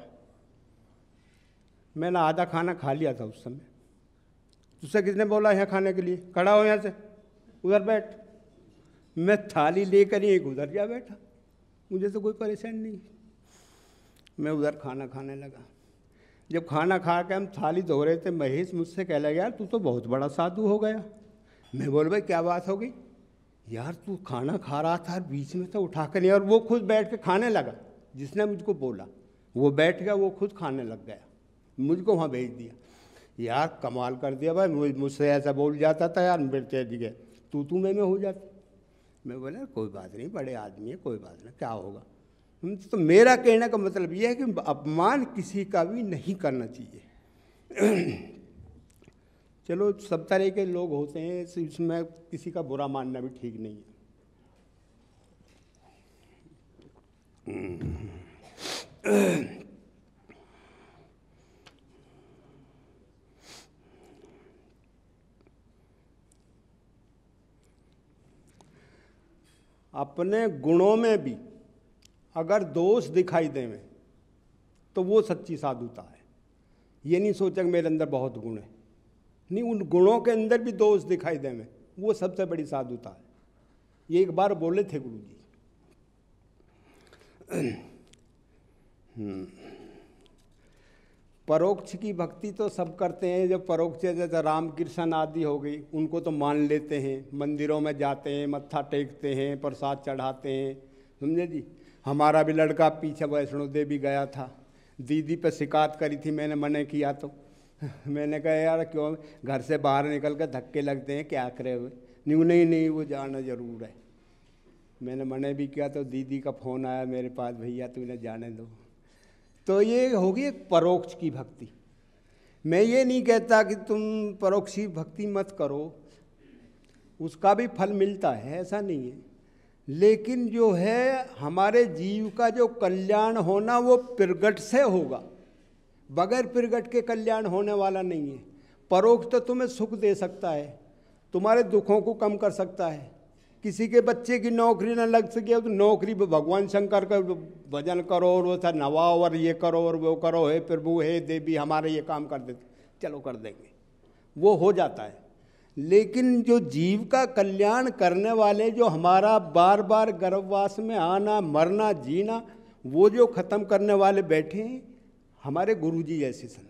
मैंने आधा खाना खा लिया था उस समय। तुझसे किसने बोला यहाँ खाने के लिए, खड़ा हो यहाँ से, उधर बैठ। मैं थाली लेकर ही एक उधर जा बैठा, मुझे तो कोई परेशानी नहीं। मैं उधर खाना खाने लगा। जब खाना खा के हम थाली धो रहे थे, महेश मुझसे कह लगा, यार तू तो बहुत बड़ा साधु हो गया। मैं बोल, भाई क्या बात हो गई? यार तू खाना खा रहा था, बीच में तो उठा कर नहीं, और वो खुद बैठ के खाने लगा। जिसने मुझको बोला वो बैठ गया, वो खुद खाने लग गया, मुझको वहाँ भेज दिया। यार कमाल कर दिया भाई, मुझसे ऐसा बोल जाता था यार, मेरे जगह तू मैं हो जाती। मैं बोला कोई बात नहीं, बड़े आदमी है, कोई बात नहीं, क्या होगा। तो मेरा कहने का मतलब ये है कि अपमान किसी का भी नहीं करना चाहिए। चलो सब तरह के लोग होते हैं, इसमें किसी का बुरा मानना भी ठीक नहीं है। अपने गुणों में भी अगर दोष दिखाई देवे तो वो सच्ची साधुता है। ये नहीं सोचा कि मेरे अंदर बहुत गुण है, नहीं, उन गुणों के अंदर भी दोष दिखाई देवे, वो सबसे बड़ी साधुता है। ये एक बार बोले थे गुरु जी। परोक्ष की भक्ति तो सब करते हैं, जब परोक्ष जैसे राम कृष्ण आदि हो गई, उनको तो मान लेते हैं, मंदिरों में जाते हैं, मत्था टेकते हैं, प्रसाद चढ़ाते हैं, समझे जी। हमारा भी लड़का पीछे वैष्णो देवी गया था, दीदी पे शिकायत करी थी, मैंने मना किया तो मैंने कहा यार क्यों, घर से बाहर निकल कर धक्के लगते हैं, क्या करे हुए। नहीं वो जाना जरूर है। मैंने मना भी किया तो दीदी का फ़ोन आया मेरे पास, भैया तूने जाने दो। तो ये होगी एक परोक्ष की भक्ति। मैं ये नहीं कहता कि तुम परोक्षी भक्ति मत करो, उसका भी फल मिलता है, ऐसा नहीं है। लेकिन जो है हमारे जीव का जो कल्याण होना वो प्रगट से होगा, बगैर प्रगट के कल्याण होने वाला नहीं है। परोक्ष तो तुम्हें सुख दे सकता है, तुम्हारे दुखों को कम कर सकता है। किसी के बच्चे की नौकरी न लग सके तो नौकरी पे भगवान शंकर का भजन करो और वो था नवाओ और ये करो और वो करो, हे प्रभु हे देवी हमारे ये काम कर देते, चलो कर देंगे, वो हो जाता है। लेकिन जो जीव का कल्याण करने वाले, जो हमारा बार बार गर्भवास में आना मरना जीना, वो जो खत्म करने वाले बैठे हैं हमारे गुरुजी जैसे संत।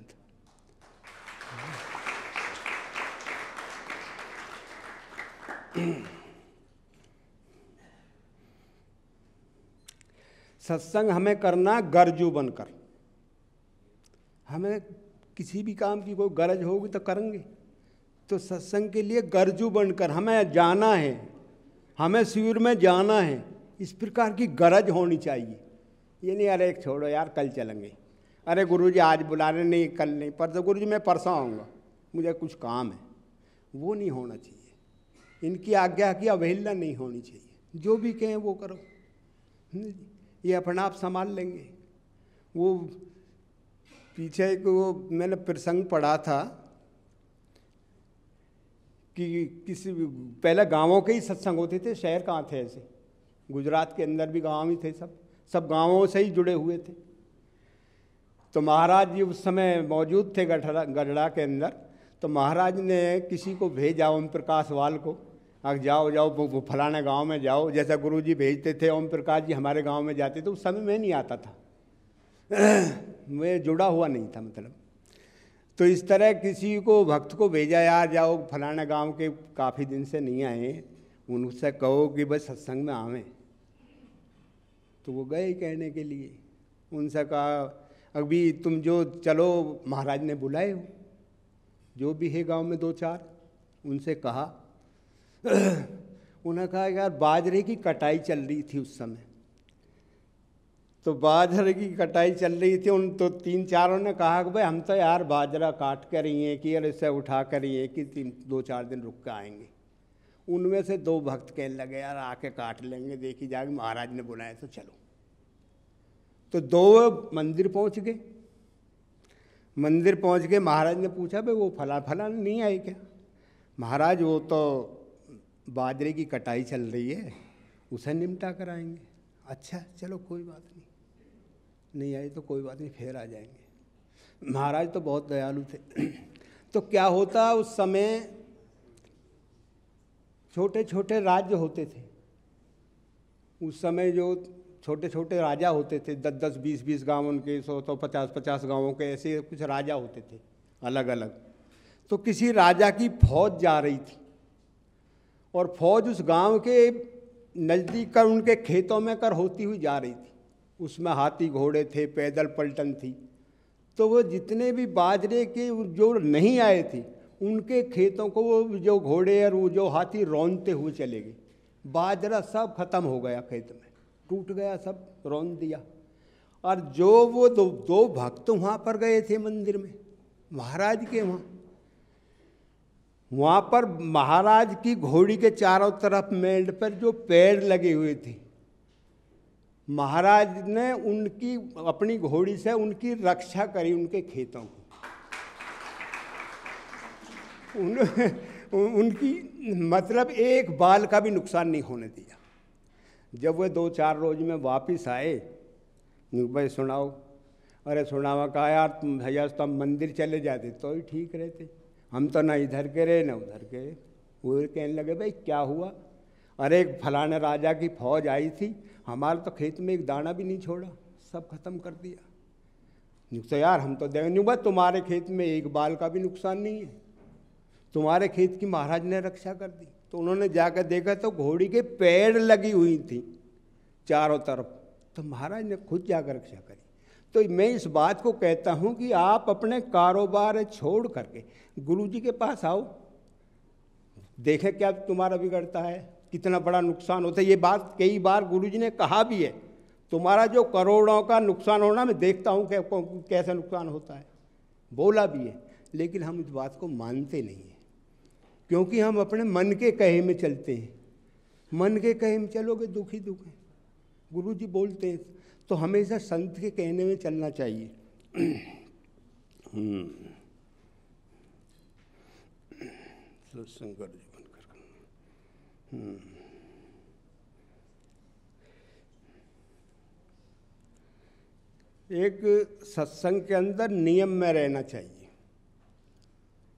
सत्संग हमें करना गरजू बनकर। हमें किसी भी काम की कोई गरज होगी तो करेंगे, तो सत्संग के लिए गरजू बनकर हमें जाना है, हमें शिविर में जाना है, इस प्रकार की गरज होनी चाहिए। ये नहीं अरे छोड़ो यार कल चलेंगे, अरे गुरुजी आज बुला रहे, नहीं कल नहीं, परसों गुरुजी मैं परसों आऊँगा, मुझे कुछ काम है, वो नहीं होना चाहिए। इनकी आज्ञा की अवहेलना नहीं होनी चाहिए, जो भी कहें वो करो, ये अपना आप संभाल लेंगे। वो पीछे एक वो मैंने प्रसंग पढ़ा था कि किसी पहले गांवों के ही सत्संग होते थे, शहर कहाँ थे ऐसे, गुजरात के अंदर भी गांव ही थे, सब गांवों से ही जुड़े हुए थे। तो महाराज जी उस समय मौजूद थे गढ़ड़ा के अंदर। तो महाराज ने किसी को भेजा ओम प्रकाश वाल को, अब जाओ फलाने गांव में जाओ, जैसा गुरुजी भेजते थे ओम प्रकाश जी हमारे गांव में जाते थे। उस समय मैं नहीं आता था, मैं जुड़ा हुआ नहीं था मतलब। तो इस तरह किसी को भक्त को भेजा, यार जाओ फलाने गांव के काफ़ी दिन से नहीं आए, उनसे कहो कि बस सत्संग में आवें। तो वो गए कहने के लिए। उनसे कहा अभी तुम जो चलो, महाराज ने बुलाए हो, जो भी है गांव में दो चार, उनसे कहा, उन्होंने कहा यार बाजरे की कटाई चल रही थी उस समय, तो बाजरे की कटाई चल रही थी। उन तो 3-4 ने कहा कि भाई हम तो यार बाजरा काट कर ही हैं कि यार इसे उठा कर ही है कि 2-4 दिन रुक कर आएंगे। उनमें से 2 भक्त कहने लगे यार आके काट लेंगे, देखी जाएगी, महाराज ने बुलाया तो चलो। तो 2 मंदिर पहुंच गए। मंदिर पहुंच गए, महाराज ने पूछा भाई वो फला नहीं आए क्या? महाराज वो तो बाजरे की कटाई चल रही है, उसे निपटा कर आएंगे। अच्छा चलो कोई बात नहीं आए तो कोई बात नहीं, फिर आ जाएंगे। महाराज तो बहुत दयालु थे। तो क्या होता, उस समय छोटे छोटे राज्य होते थे। उस समय जो छोटे छोटे राजा होते थे, 10-10, 20-20 गाँव उनके, 100 50-50 गाँवों के, ऐसे कुछ राजा होते थे अलग अलग। तो किसी राजा की फौज जा रही थी और फौज उस गांव के नज़दीक कर उनके खेतों में कर होती हुई जा रही थी। उसमें हाथी घोड़े थे, पैदल पलटन थी। तो वो जितने भी बाजरे के जो नहीं आए थे उनके खेतों को वो जो घोड़े और वो जो हाथी रौंदते हुए चले गए। बाजरा सब खत्म हो गया, खेत में टूट गया, सब रौंद दिया। और जो वो 2 भक्त वहाँ पर गए थे मंदिर में महाराज के, वहाँ पर महाराज की घोड़ी के चारों तरफ मेड़ पर जो पेड़ लगे हुए थे, महाराज ने उनकी अपनी घोड़ी से उनकी रक्षा करी, उनके खेतों को उनकी मतलब एक बाल का भी नुकसान नहीं होने दिया। जब वे 2-4 रोज में वापस आए, भाई सुनाओ, अरे सुनावा कहा यार भैया तुम मंदिर चले जाते तो ही ठीक रहते, हम तो ना इधर के रहे ना उधर के रहे। वो कहने लगे भाई क्या हुआ? अरे एक फलाने राजा की फौज आई थी, हमारे तो खेत में एक दाना भी नहीं छोड़ा, सब खत्म कर दिया। तो यार हम तो देख बस तुम्हारे खेत में एक बाल का भी नुकसान नहीं है, तुम्हारे खेत की महाराज ने रक्षा कर दी। तो उन्होंने जाकर देखा तो घोड़ी के पेड़ लगी हुई थी चारों तरफ, तो महाराज ने खुद जाकर रक्षा करी। तो मैं इस बात को कहता हूँ कि आप अपने कारोबार छोड़ करके गुरुजी के पास आओ, देखें क्या तुम्हारा बिगड़ता है, कितना बड़ा नुकसान होता है। ये बात कई बार गुरुजी ने कहा भी है, तुम्हारा जो करोड़ों का नुकसान होना मैं देखता हूँ कैसा नुकसान होता है, बोला भी है। लेकिन हम इस बात को मानते नहीं हैं, क्योंकि हम अपने मन के कहे में चलते हैं। मन के कहे में चलोगे दुख ही दुख है। गुरुजी बोलते हैं तो हमेशा संत के कहने में चलना चाहिए। सत्संग एक सत्संग के अंदर नियम में रहना चाहिए।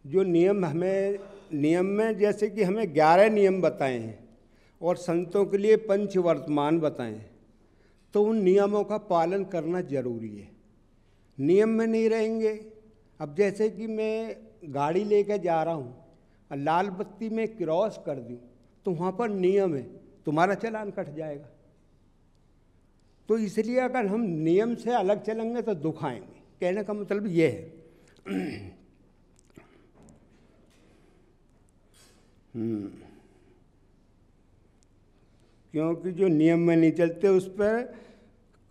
जो नियम में जैसे कि हमें 11 नियम बताए हैं और संतों के लिए पंचवर्तमान बताए हैं, तो उन नियमों का पालन करना जरूरी है। नियम में नहीं रहेंगे, अब जैसे कि मैं गाड़ी लेकर जा रहा हूँ और लाल बत्ती में क्रॉस कर दूँ तो वहाँ पर नियम है, तुम्हारा चालान कट जाएगा। तो इसलिए अगर हम नियम से अलग चलेंगे तो दुख आएंगे। कहने का मतलब ये है। क्योंकि जो नियम में नहीं चलते उस पर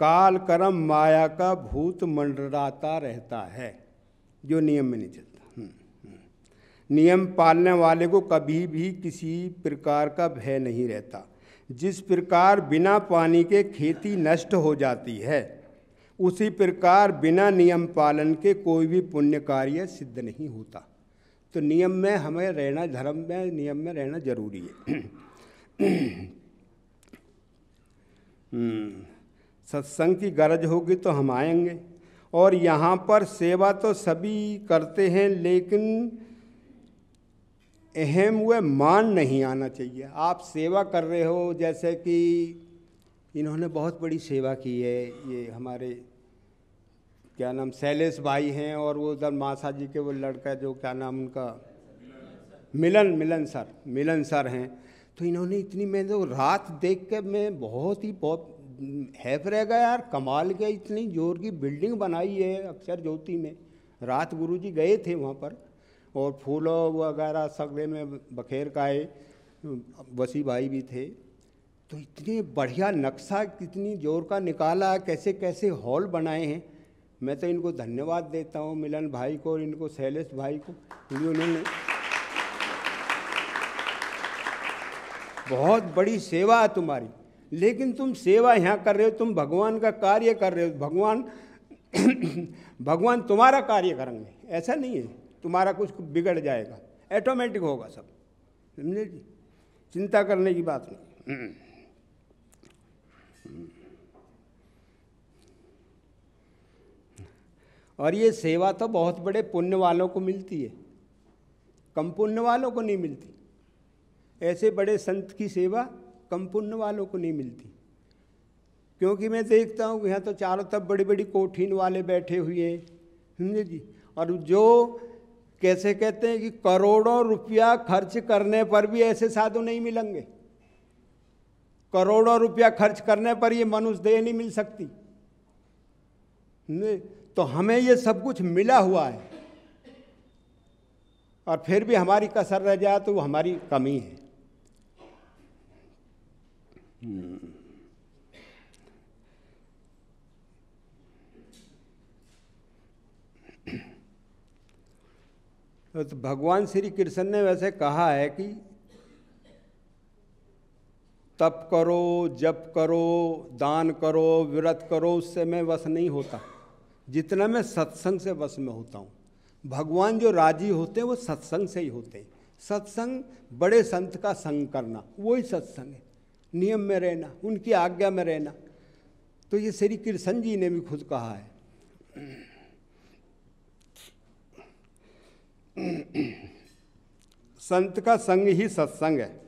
काल कर्म माया का भूत मंडराता रहता है, जो नियम में नहीं चलता। नियम पालने वाले को कभी भी किसी प्रकार का भय नहीं रहता। जिस प्रकार बिना पानी के खेती नष्ट हो जाती है, उसी प्रकार बिना नियम पालन के कोई भी पुण्य कार्य सिद्ध नहीं होता। तो नियम में हमें रहना, धर्म में नियम में रहना जरूरी है। सत्संग की गरज होगी तो हम आएंगे। और यहाँ पर सेवा तो सभी करते हैं, लेकिन अहम व मान नहीं आना चाहिए। आप सेवा कर रहे हो, जैसे कि इन्होंने बहुत बड़ी सेवा की है, ये हमारे क्या नाम शैलेश भाई हैं, और वो उधर मासा जी के वो लड़का जो क्या नाम उनका मिलन सर हैं। तो इन्होंने इतनी, मैं तो रात देख के मैं बहुत हैफ रह गया यार, कमाल के इतनी जोर की बिल्डिंग बनाई है अक्षर ज्योति में। रात गुरुजी गए थे वहाँ पर और फूलों वगैरह सगले में बखेर का आए, वसी भाई भी थे। तो इतने बढ़िया नक्शा कितनी जोर का निकाला, कैसे कैसे हॉल बनाए हैं। मैं तो इनको धन्यवाद देता हूँ, मिलन भाई को और इनको शैलेश भाई को, उन्होंने बहुत बड़ी सेवा है तुम्हारी। लेकिन तुम सेवा यहाँ कर रहे हो, तुम भगवान का कार्य कर रहे हो। भगवान तुम्हारा कार्य करेंगे, ऐसा नहीं है तुम्हारा कुछ बिगड़ जाएगा, ऑटोमेटिक होगा सब, समझे जी। चिंता करने की बात नहीं। और ये सेवा तो बहुत बड़े पुण्य वालों को मिलती है, कम पुण्य वालों को नहीं मिलती। ऐसे बड़े संत की सेवा कम पुण्य वालों को नहीं मिलती। क्योंकि मैं देखता हूँ यहाँ तो चारों तरफ बड़ी बड़ी कोठीन वाले बैठे हुए हैं, समझे जी। और जो कैसे कहते हैं कि करोड़ों रुपया खर्च करने पर भी ऐसे साधु नहीं मिलेंगे। करोड़ों रुपया खर्च करने पर ये मनुष्य देह नहीं मिल सकती। तो हमें ये सब कुछ मिला हुआ है और फिर भी हमारी कसर रह जाए तो वो हमारी कमी है। तो भगवान श्री कृष्ण ने वैसे कहा है कि तप करो, जप करो, दान करो, व्रत करो, उससे मैं वश नहीं होता, जितना मैं सत्संग से वश में होता हूँ। भगवान जो राजी होते हैं वो सत्संग से ही होते हैं। सत्संग बड़े संत का संग करना, वही सत्संग है। नियम में रहना, उनकी आज्ञा में रहना। तो ये श्री कृष्ण जी ने भी खुद कहा है। संत का संग ही सत्संग है।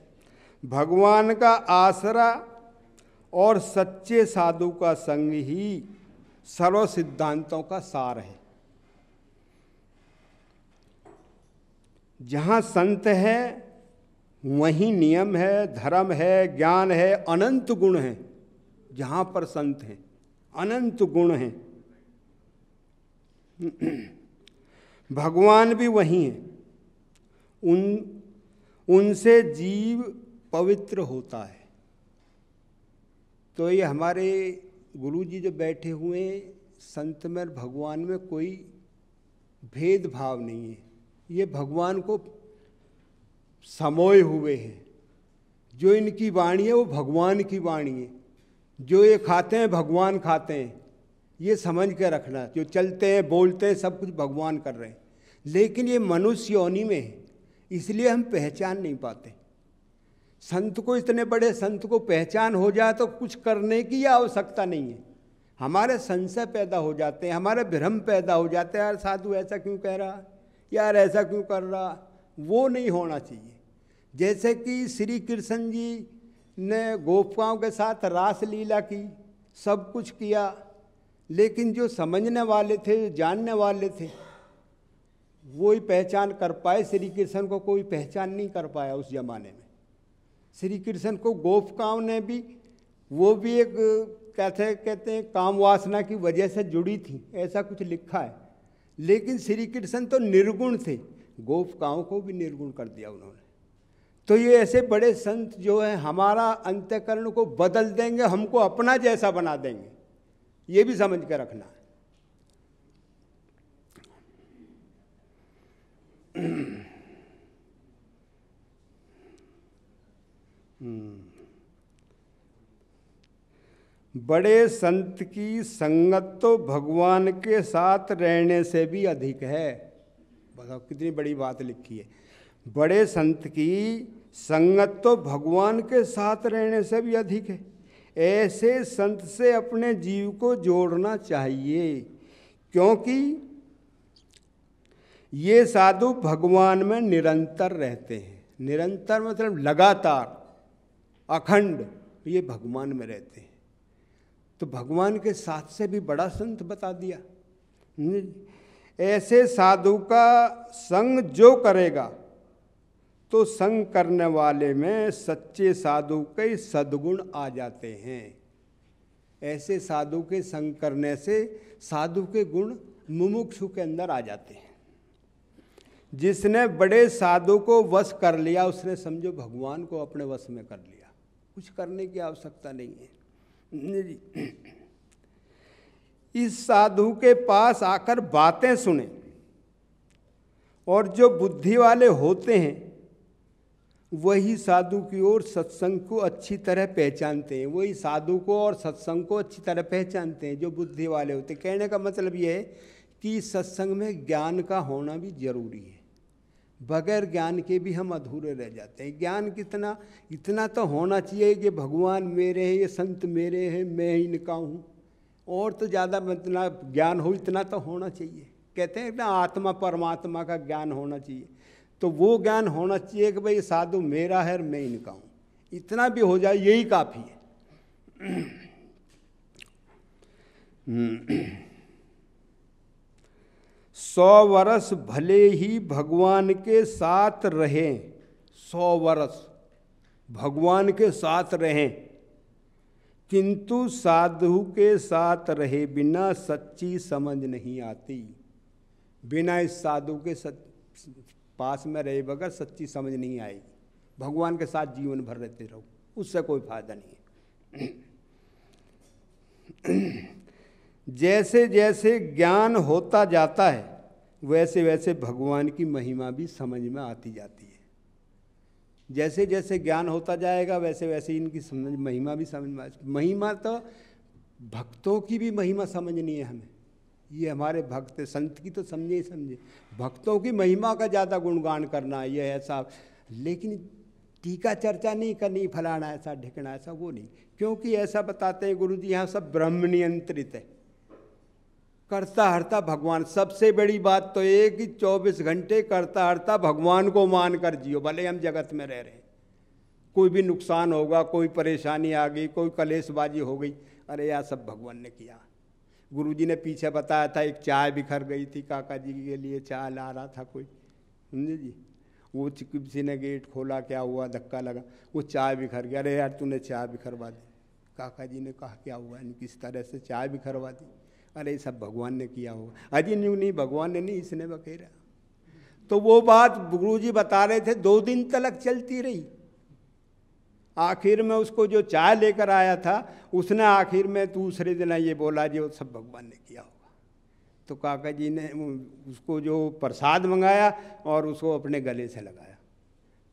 भगवान का आसरा और सच्चे साधु का संग ही सर्व सिद्धांतों का सार है। जहाँ संत है वहीं नियम है, धर्म है, ज्ञान है, अनंत गुण हैं। जहाँ पर संत हैं अनंत गुण हैं। भगवान भी वहीं हैं। उनसे जीव पवित्र होता है। तो ये हमारे गुरु जी जो बैठे हुए हैं, संत में और भगवान में कोई भेदभाव नहीं है। ये भगवान को समोए हुए हैं। जो इनकी वाणी है वो भगवान की वाणी है। जो ये खाते हैं भगवान खाते हैं, ये समझ के रखना। जो चलते हैं बोलते हैं सब कुछ भगवान कर रहे हैं। लेकिन ये मनुष्य योनि में है, इसलिए हम पहचान नहीं पाते। संत को, इतने बड़े संत को पहचान हो जाए तो कुछ करने की आवश्यकता नहीं है। हमारे संशय पैदा हो जाते हैं, हमारे भ्रम पैदा हो जाते हैं। यार साधु ऐसा क्यों कह रहा, यार ऐसा क्यों कर रहा, वो नहीं होना चाहिए। जैसे कि श्री कृष्ण जी ने गोपिकाओं के साथ रास लीला की, सब कुछ किया, लेकिन जो समझने वाले थे, जो जानने वाले थे, वो ही पहचान कर पाए। श्री कृष्ण को कोई पहचान नहीं कर पाया उस जमाने में। श्री कृष्ण को गोपिकाओं ने भी, वो भी एक कहते हैं काम वासना की वजह से जुड़ी थी, ऐसा कुछ लिखा है। लेकिन श्री कृष्ण तो निर्गुण थे, गोपिकाओं को भी निर्गुण कर दिया उन्होंने। तो ये ऐसे बड़े संत जो हैं हमारा अंतःकरण को बदल देंगे, हमको अपना जैसा बना देंगे, ये भी समझ के रखना है। बड़े संत की संगत तो भगवान के साथ रहने से भी अधिक है। बताओ कितनी बड़ी बात लिखी है। बड़े संत की संगत तो भगवान के साथ रहने से भी अधिक है। ऐसे संत से अपने जीव को जोड़ना चाहिए, क्योंकि ये साधु भगवान में निरंतर रहते हैं। निरंतर मतलब लगातार, अखंड, ये भगवान में रहते हैं। तो भगवान के साथ से भी बड़ा संत बता दिया। ऐसे साधु का संग जो करेगा तो संग करने वाले में सच्चे साधु के सद्गुण आ जाते हैं। ऐसे साधु के संग करने से साधु के गुण मुमुक्षु के अंदर आ जाते हैं। जिसने बड़े साधु को वश कर लिया उसने समझो भगवान को अपने वश में कर लिया, कुछ करने की आवश्यकता नहीं है। इस साधु के पास आकर बातें सुने और जो बुद्धि वाले होते हैं वही साधु की ओर सत्संग को अच्छी तरह पहचानते हैं, वही साधु को और सत्संग को अच्छी तरह पहचानते हैं जो बुद्धि वाले होते हैं। कहने का मतलब ये है कि सत्संग में ज्ञान का होना भी जरूरी है, बगैर ज्ञान के भी हम अधूरे रह जाते हैं। ज्ञान कितना, इतना तो होना चाहिए कि भगवान मेरे हैं, ये संत मेरे हैं, मैं इनका हूँ, और तो ज़्यादा मतलब ज्ञान हो इतना तो होना चाहिए। कहते हैं ना आत्मा परमात्मा का ज्ञान होना चाहिए, तो वो ज्ञान होना चाहिए कि भाई साधु मेरा है और मैं इनका हूँ, इतना भी हो जाए यही काफ़ी है। 100 वर्ष भले ही भगवान के साथ रहें, 100 वर्ष भगवान के साथ रहें, किंतु साधु के साथ रहे बिना सच्ची समझ नहीं आती। बिना इस साधु के पास में रहे बगैर सच्ची समझ नहीं आएगी। भगवान के साथ जीवन भर रहते रहो, उससे कोई फायदा नहीं है। जैसे जैसे ज्ञान होता जाता है वैसे वैसे भगवान की महिमा भी समझ में आती जाती है। जैसे जैसे ज्ञान होता जाएगा वैसे वैसे इनकी समझ महिमा भी समझ में आती। महिमा तो भक्तों की भी महिमा समझनी है हमें, ये हमारे भक्त संत की तो समझे ही समझे, भक्तों की महिमा का ज़्यादा गुणगान करना ये ऐसा, लेकिन टीका चर्चा नहीं करनी फलाना ऐसा ढिकना ऐसा, वो नहीं। क्योंकि ऐसा बताते हैं गुरु जी यहाँ सब ब्रह्म नियंत्रित है, करता हरता भगवान। सबसे बड़ी बात तो ये कि 24 घंटे करता हरता भगवान को मान कर जियो, भले हम जगत में रह रहे हैं। कोई भी नुकसान होगा, कोई परेशानी आ गई, कोई कलेशबाजी हो गई, अरे यार सब भगवान ने किया। गुरुजी ने पीछे बताया था एक चाय बिखर गई थी, काका जी के लिए चाय ला रहा था कोई, समझे जी, वो किसी ने गेट खोला, क्या हुआ, धक्का लगा, वो चाय बिखर गया। अरे यार तूने चाय बिखरवा दी। काका जी ने कहा क्या हुआ, किस तरह से चाय बिखरवा दी। अरे सब भगवान ने किया होगा। अजी नहीं, भगवान ने नहीं, इसने बखेरा। तो वो बात गुरुजी बता रहे थे, 2 दिन तक चलती रही। आखिर में उसको जो चाय लेकर आया था उसने आखिर में दूसरे दिन ये बोला जी वो सब भगवान ने किया होगा। तो काका जी ने उसको जो प्रसाद मंगाया और उसको अपने गले से लगाया।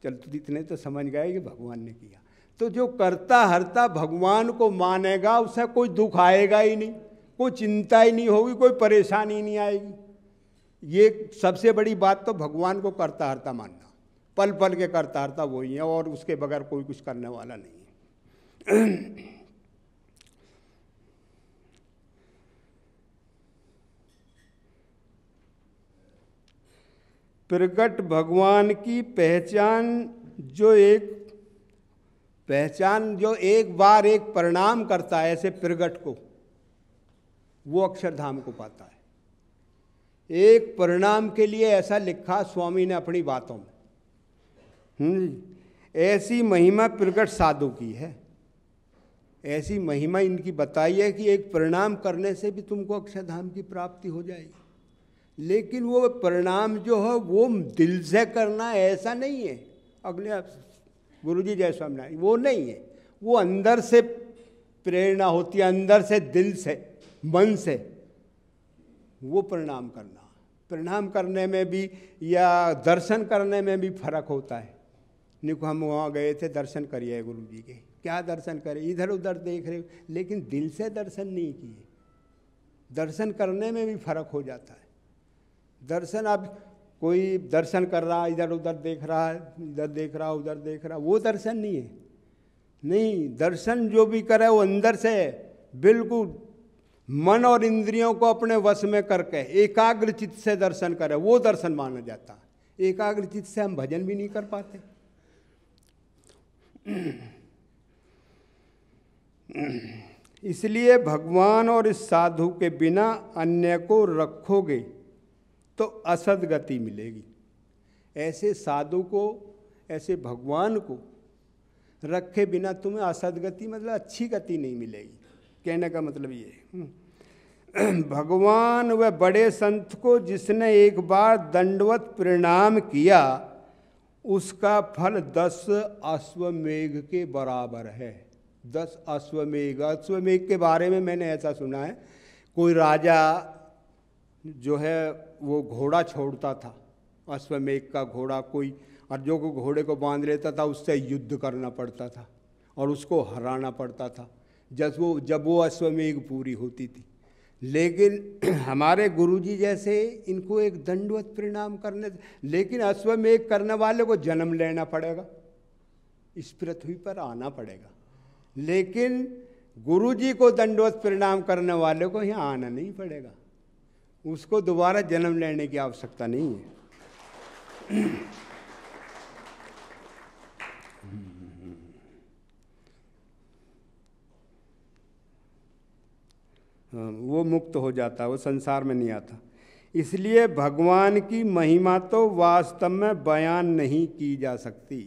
चल तो इतने तो समझ गए कि भगवान ने किया। तो जो करता हरता भगवान को मानेगा उसे कोई दुख आएगा ही नहीं, कोई चिंता ही नहीं होगी, कोई परेशानी नहीं आएगी। ये सबसे बड़ी बात तो भगवान को करता हरता मानना, पल पल के करता हरता वही है और उसके बगैर कोई कुछ करने वाला नहीं है। प्रगट भगवान की पहचान जो एक बार एक प्रणाम करता है ऐसे प्रगट को, वो अक्षरधाम को पाता है। एक परिणाम के लिए ऐसा लिखा स्वामी ने अपनी बातों में। ऐसी महिमा प्रगट साधु की है, ऐसी महिमा इनकी बताई है कि एक प्रणाम करने से भी तुमको अक्षरधाम की प्राप्ति हो जाएगी। लेकिन वो प्रणाम जो है वो दिल से करना ऐसा नहीं है, अगले गुरुजी जय स्वामी, वो नहीं है। वो अंदर से प्रेरणा होती है, अंदर से, दिल से, मन से वो प्रणाम करना। प्रणाम करने में भी या दर्शन करने में भी फर्क होता है। निको हम वहाँ गए थे, दर्शन करिए गुरु जी के, क्या दर्शन करे, इधर उधर देख रहे, लेकिन दिल से दर्शन नहीं किए। दर्शन करने में भी फर्क हो जाता है। दर्शन, अब कोई दर्शन कर रहा, इधर उधर देख रहा है, इधर देख रहा, उधर देख रहा, वो दर्शन नहीं है। नहीं, दर्शन जो भी करे वो अंदर से बिल्कुल मन और इंद्रियों को अपने वश में करके एकाग्र चित्त से दर्शन करे, वो दर्शन माना जाता है। एकाग्र चित्त से हम भजन भी नहीं कर पाते। इसलिए भगवान और इस साधु के बिना अन्य को रखोगे तो असद गति मिलेगी। ऐसे साधु को, ऐसे भगवान को रखे बिना तुम्हें असद गति मतलब अच्छी गति नहीं मिलेगी। कहने का मतलब ये है। भगवान व बड़े संत को जिसने एक बार दंडवत प्रणाम किया उसका फल 10 अश्वमेघ के बराबर है। 10 अश्वमेघ। अश्वमेघ के बारे में मैंने ऐसा सुना है, कोई राजा जो है वो घोड़ा छोड़ता था, अश्वमेघ का घोड़ा, कोई और जो घोड़े को बांध लेता था उससे युद्ध करना पड़ता था और उसको हराना पड़ता था जब वो अश्वमेघ पूरी होती थी। लेकिन हमारे गुरुजी जैसे इनको एक दंडवत प्रणाम करने, लेकिन अश्वमेघ करने वाले को जन्म लेना पड़ेगा, इस पृथ्वी पर आना पड़ेगा। लेकिन गुरुजी को दंडवत प्रणाम करने वाले को यहाँ आना नहीं पड़ेगा, उसको दोबारा जन्म लेने की आवश्यकता नहीं है। वो मुक्त हो जाता, वो संसार में नहीं आता। इसलिए भगवान की महिमा तो वास्तव में बयान नहीं की जा सकती।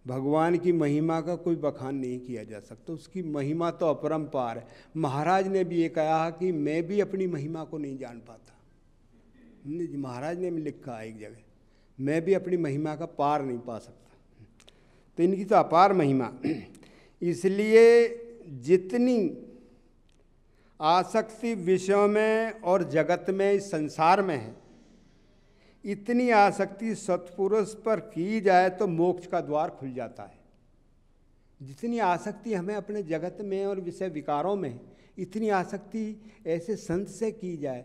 भगवान की महिमा का कोई बखान नहीं किया जा सकता, उसकी महिमा तो अपरंपार है। महाराज ने भी ये कहा कि मैं भी अपनी महिमा को नहीं जान पाता। महाराज ने भी लिखा है एक जगह, मैं भी अपनी महिमा का पार नहीं पा सकता। तो इनकी तो अपार महिमा। इसलिए जितनी आसक्ति विषयों में और जगत में, इस संसार में है, इतनी आसक्ति सत्पुरुष पर की जाए तो मोक्ष का द्वार खुल जाता है। जितनी आसक्ति हमें अपने जगत में और विषय विकारों में है, इतनी आसक्ति ऐसे संत से की जाए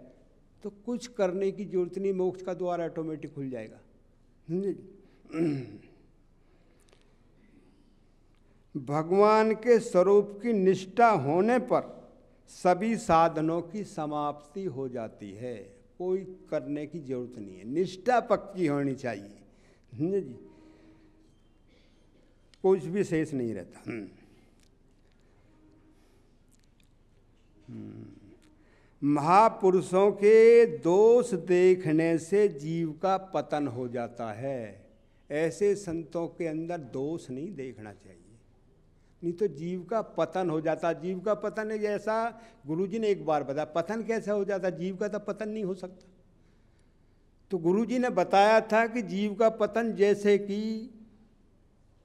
तो कुछ करने की जरूरत नहीं, मोक्ष का द्वार ऑटोमेटिक खुल जाएगा। भगवान के स्वरूप की निष्ठा होने पर सभी साधनों की समाप्ति हो जाती है, कोई करने की जरूरत नहीं है। निष्ठा पक्की होनी चाहिए जी, कुछ भी शेष नहीं रहता। महापुरुषों के दोष देखने से जीव का पतन हो जाता है। ऐसे संतों के अंदर दोष नहीं देखना चाहिए, नहीं तो जीव का पतन हो जाता। जीव का पतन है, जैसा गुरुजी ने एक बार बताया, पतन कैसे हो जाता, जीव का तो पतन नहीं हो सकता। तो गुरुजी ने बताया था कि जीव का पतन जैसे कि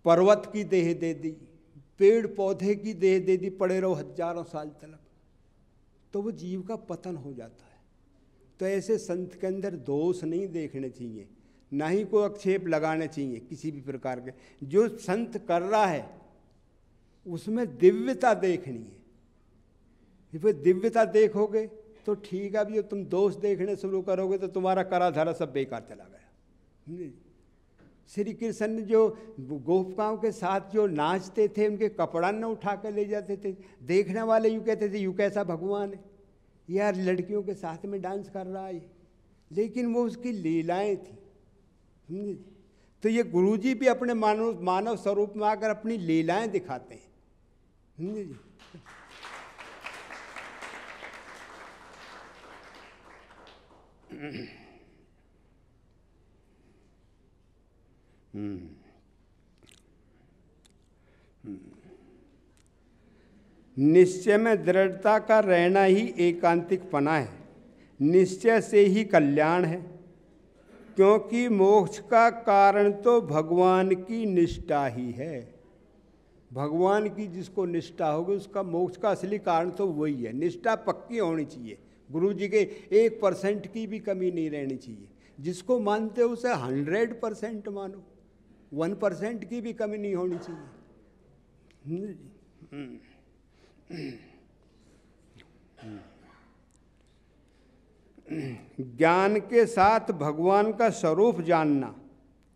पर्वत की देह दे दी, पेड़ पौधे की देह दे दी, पड़े रहो हजारों साल तक, तो वो जीव का पतन हो जाता है। तो ऐसे संत के अंदर दोष नहीं देखने चाहिए, ना ही कोई आक्षेप लगाने चाहिए किसी भी प्रकार के। जो संत कर रहा है उसमें दिव्यता देखनी है। फिर दिव्यता देखोगे तो ठीक है, अभी तुम दोष देखने शुरू करोगे तो तुम्हारा करा धरा सब बेकार चला गया। श्री कृष्ण जो गोपिकाओं के साथ जो नाचते थे, उनके कपड़ा न उठा कर ले जाते थे, देखने वाले यूँ कहते थे यूँ कैसा भगवान है यार, लड़कियों के साथ में डांस कर रहा है। लेकिन वो उसकी लीलाएं थी। तो ये गुरुजी भी अपने मानव स्वरूप में आकर अपनी लीलाएं दिखाते हैं। निश्चय में दृढ़ता का रहना ही एकांतिकपना है। निश्चय से ही कल्याण है, क्योंकि मोक्ष का कारण तो भगवान की निष्ठा ही है। भगवान की जिसको निष्ठा होगी उसका मोक्ष का असली कारण तो वही है। निष्ठा पक्की होनी चाहिए, गुरु जी के 1% की भी कमी नहीं रहनी चाहिए। जिसको मानते हो उसे 100% मानो, 1% की भी कमी नहीं होनी चाहिए। ज्ञान के साथ भगवान का स्वरूप जानना,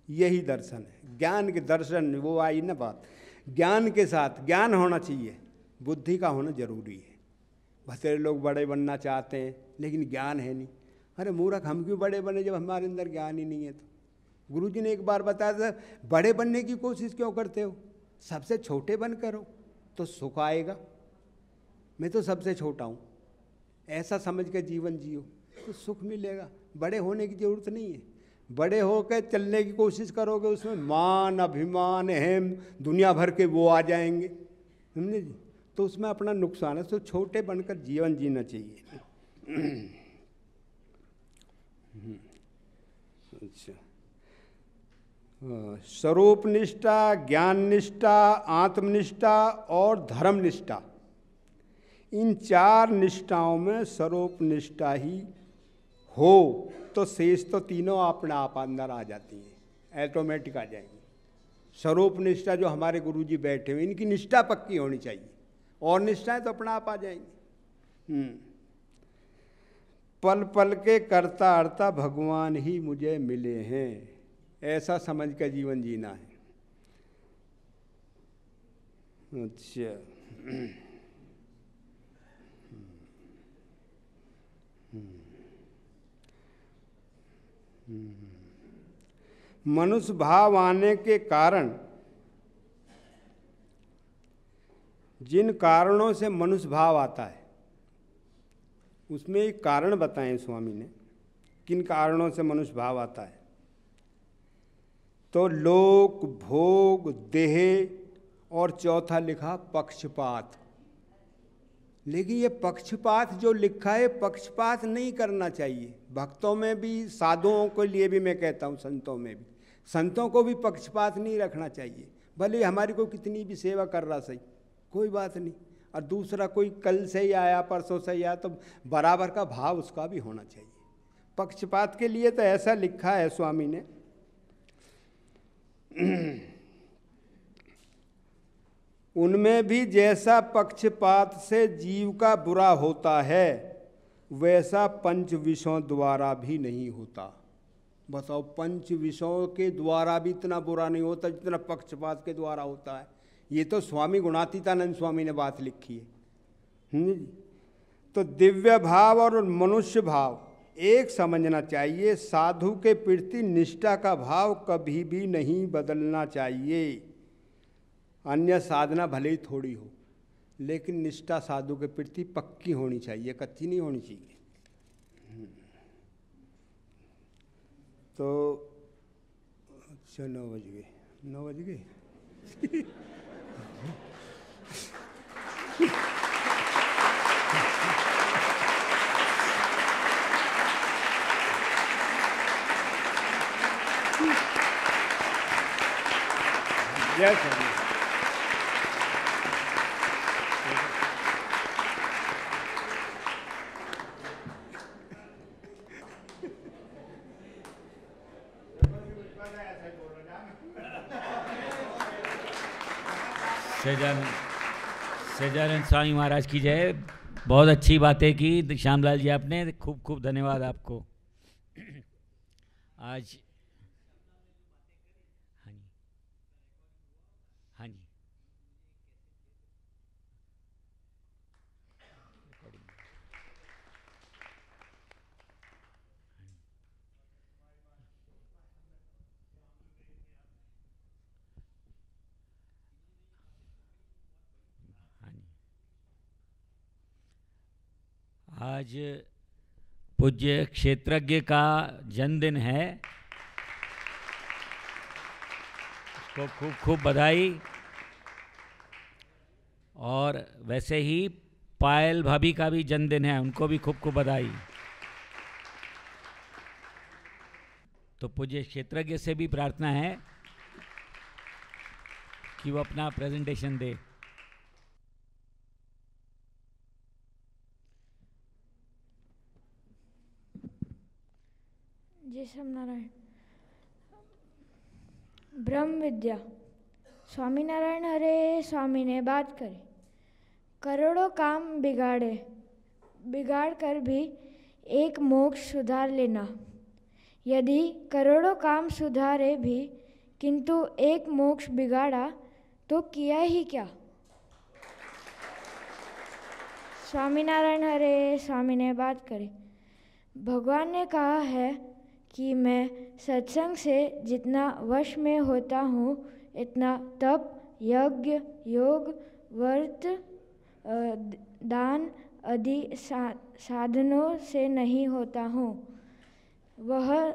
यही दर्शन है। ज्ञान के दर्शन वो आई ना बात, ज्ञान के साथ ज्ञान होना चाहिए, बुद्धि का होना जरूरी है। बतेरे लोग बड़े बनना चाहते हैं लेकिन ज्ञान है नहीं। अरे मूर्ख, हम क्यों बड़े बने जब हमारे अंदर ज्ञान ही नहीं है? तो गुरुजी ने एक बार बताया था, बड़े बनने की कोशिश क्यों करते हो, सबसे छोटे बन करो तो सुख आएगा। मैं तो सबसे छोटा हूँ, ऐसा समझ के जीवन जियो तो सुख मिलेगा। बड़े होने की जरूरत नहीं है। बड़े होकर चलने की कोशिश करोगे उसमें मान, अभिमान, अहम, दुनिया भर के वो आ जाएंगे, समझे जी। तो उसमें अपना नुकसान है। तो छोटे बनकर जीवन जीना चाहिए। अच्छा, स्वरूप निष्ठा, ज्ञान निष्ठा, आत्मनिष्ठा और धर्म निष्ठा, इन 4 निष्ठाओं में स्वरूप निष्ठा ही हो तो शेष तो तीनों अपने आप अंदर आ जाती हैं, ऑटोमेटिक आ जाएंगी। स्वरूप निष्ठा जो हमारे गुरुजी बैठे हुए, इनकी निष्ठा पक्की होनी चाहिए, और निष्ठाएं तो अपने आप आ जाएंगी। पल पल के करता अर्ता भगवान ही मुझे मिले हैं, ऐसा समझ कर जीवन जीना है। अच्छा, मनुष्य भाव आने के कारण, जिन कारणों से मनुष्य भाव आता है उसमें एक कारण बताएं स्वामी ने, किन कारणों से मनुष्य भाव आता है। तो लोक, भोग, देह और चौथा लिखा पक्षपात। लेकिन ये पक्षपात जो लिखा है, पक्षपात नहीं करना चाहिए। भक्तों में भी, साधुओं के लिए भी मैं कहता हूँ, संतों में भी, संतों को भी पक्षपात नहीं रखना चाहिए। भले हमारी को कितनी भी सेवा कर रहा सही, कोई बात नहीं, और दूसरा कोई कल से ही आया, परसों से ही आया, तो बराबर का भाव उसका भी होना चाहिए। पक्षपात के लिए तो ऐसा लिखा है स्वामी ने, उनमें भी जैसा पक्षपात से जीव का बुरा होता है, वैसा पंच विषयों द्वारा भी नहीं होता। बताओ, पंच विषयों के द्वारा भी इतना बुरा नहीं होता जितना पक्षपात के द्वारा होता है। ये तो स्वामी गुणातीतानंद स्वामी ने बात लिखी है। तो दिव्य भाव और मनुष्य भाव एक समझना चाहिए। साधु के प्रति निष्ठा का भाव कभी भी नहीं बदलना चाहिए। अन्य साधना भले ही थोड़ी हो, लेकिन निष्ठा साधु के प्रति पक्की होनी चाहिए, कच्ची नहीं होनी चाहिए। तो अच्छा, 9 बज गए, 9 बज गए। जय स्वामी। सच्चिदानंद स्वामी महाराज की जय। बहुत अच्छी बातें की श्यामलाल जी आपने, खूब खूब धन्यवाद आपको। आज हाँ जी, हाँ जी, आज पूज्य क्षेत्रज्ञ का जन्मदिन है, उसको खूब खूब बधाई। और वैसे ही पायल भाभी का भी जन्मदिन है, उनको भी खूब खूब बधाई। तो पूज्य क्षेत्रज्ञ से भी प्रार्थना है कि वो अपना प्रेजेंटेशन दे। जय श्यामनारायण। ब्रह्म विद्या। स्वामीनारायण हरे स्वामी ने बात करी। करोड़ों काम बिगाड़ कर भी एक मोक्ष सुधार लेना। यदि करोड़ों काम सुधारे भी किंतु एक मोक्ष बिगाड़ा तो किया ही क्या। स्वामीनारायण हरे स्वामी ने बात करी। भगवान ने कहा है कि मैं सत्संग से जितना वश में होता हूँ, इतना तप, यज्ञ, योग, व्रत, दान आदि साधनों से नहीं होता हूँ। वह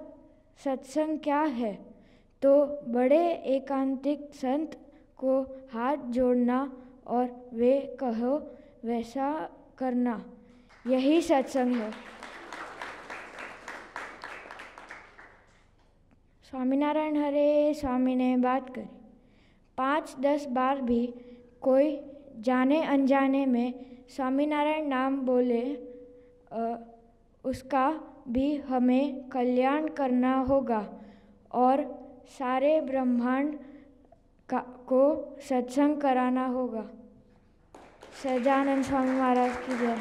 सत्संग क्या है? तो बड़े एकांतिक संत को हाथ जोड़ना और वे कहो वैसा करना, यही सत्संग है। स्वामीनारायण हरे। स्वामी ने बात करी, 5-10 बार भी कोई जाने अनजाने में स्वामीनारायण नाम बोले, उसका भी हमें कल्याण करना होगा और सारे ब्रह्मांड को सत्संग कराना होगा। सच्चिदानंद स्वामी महाराज की जय।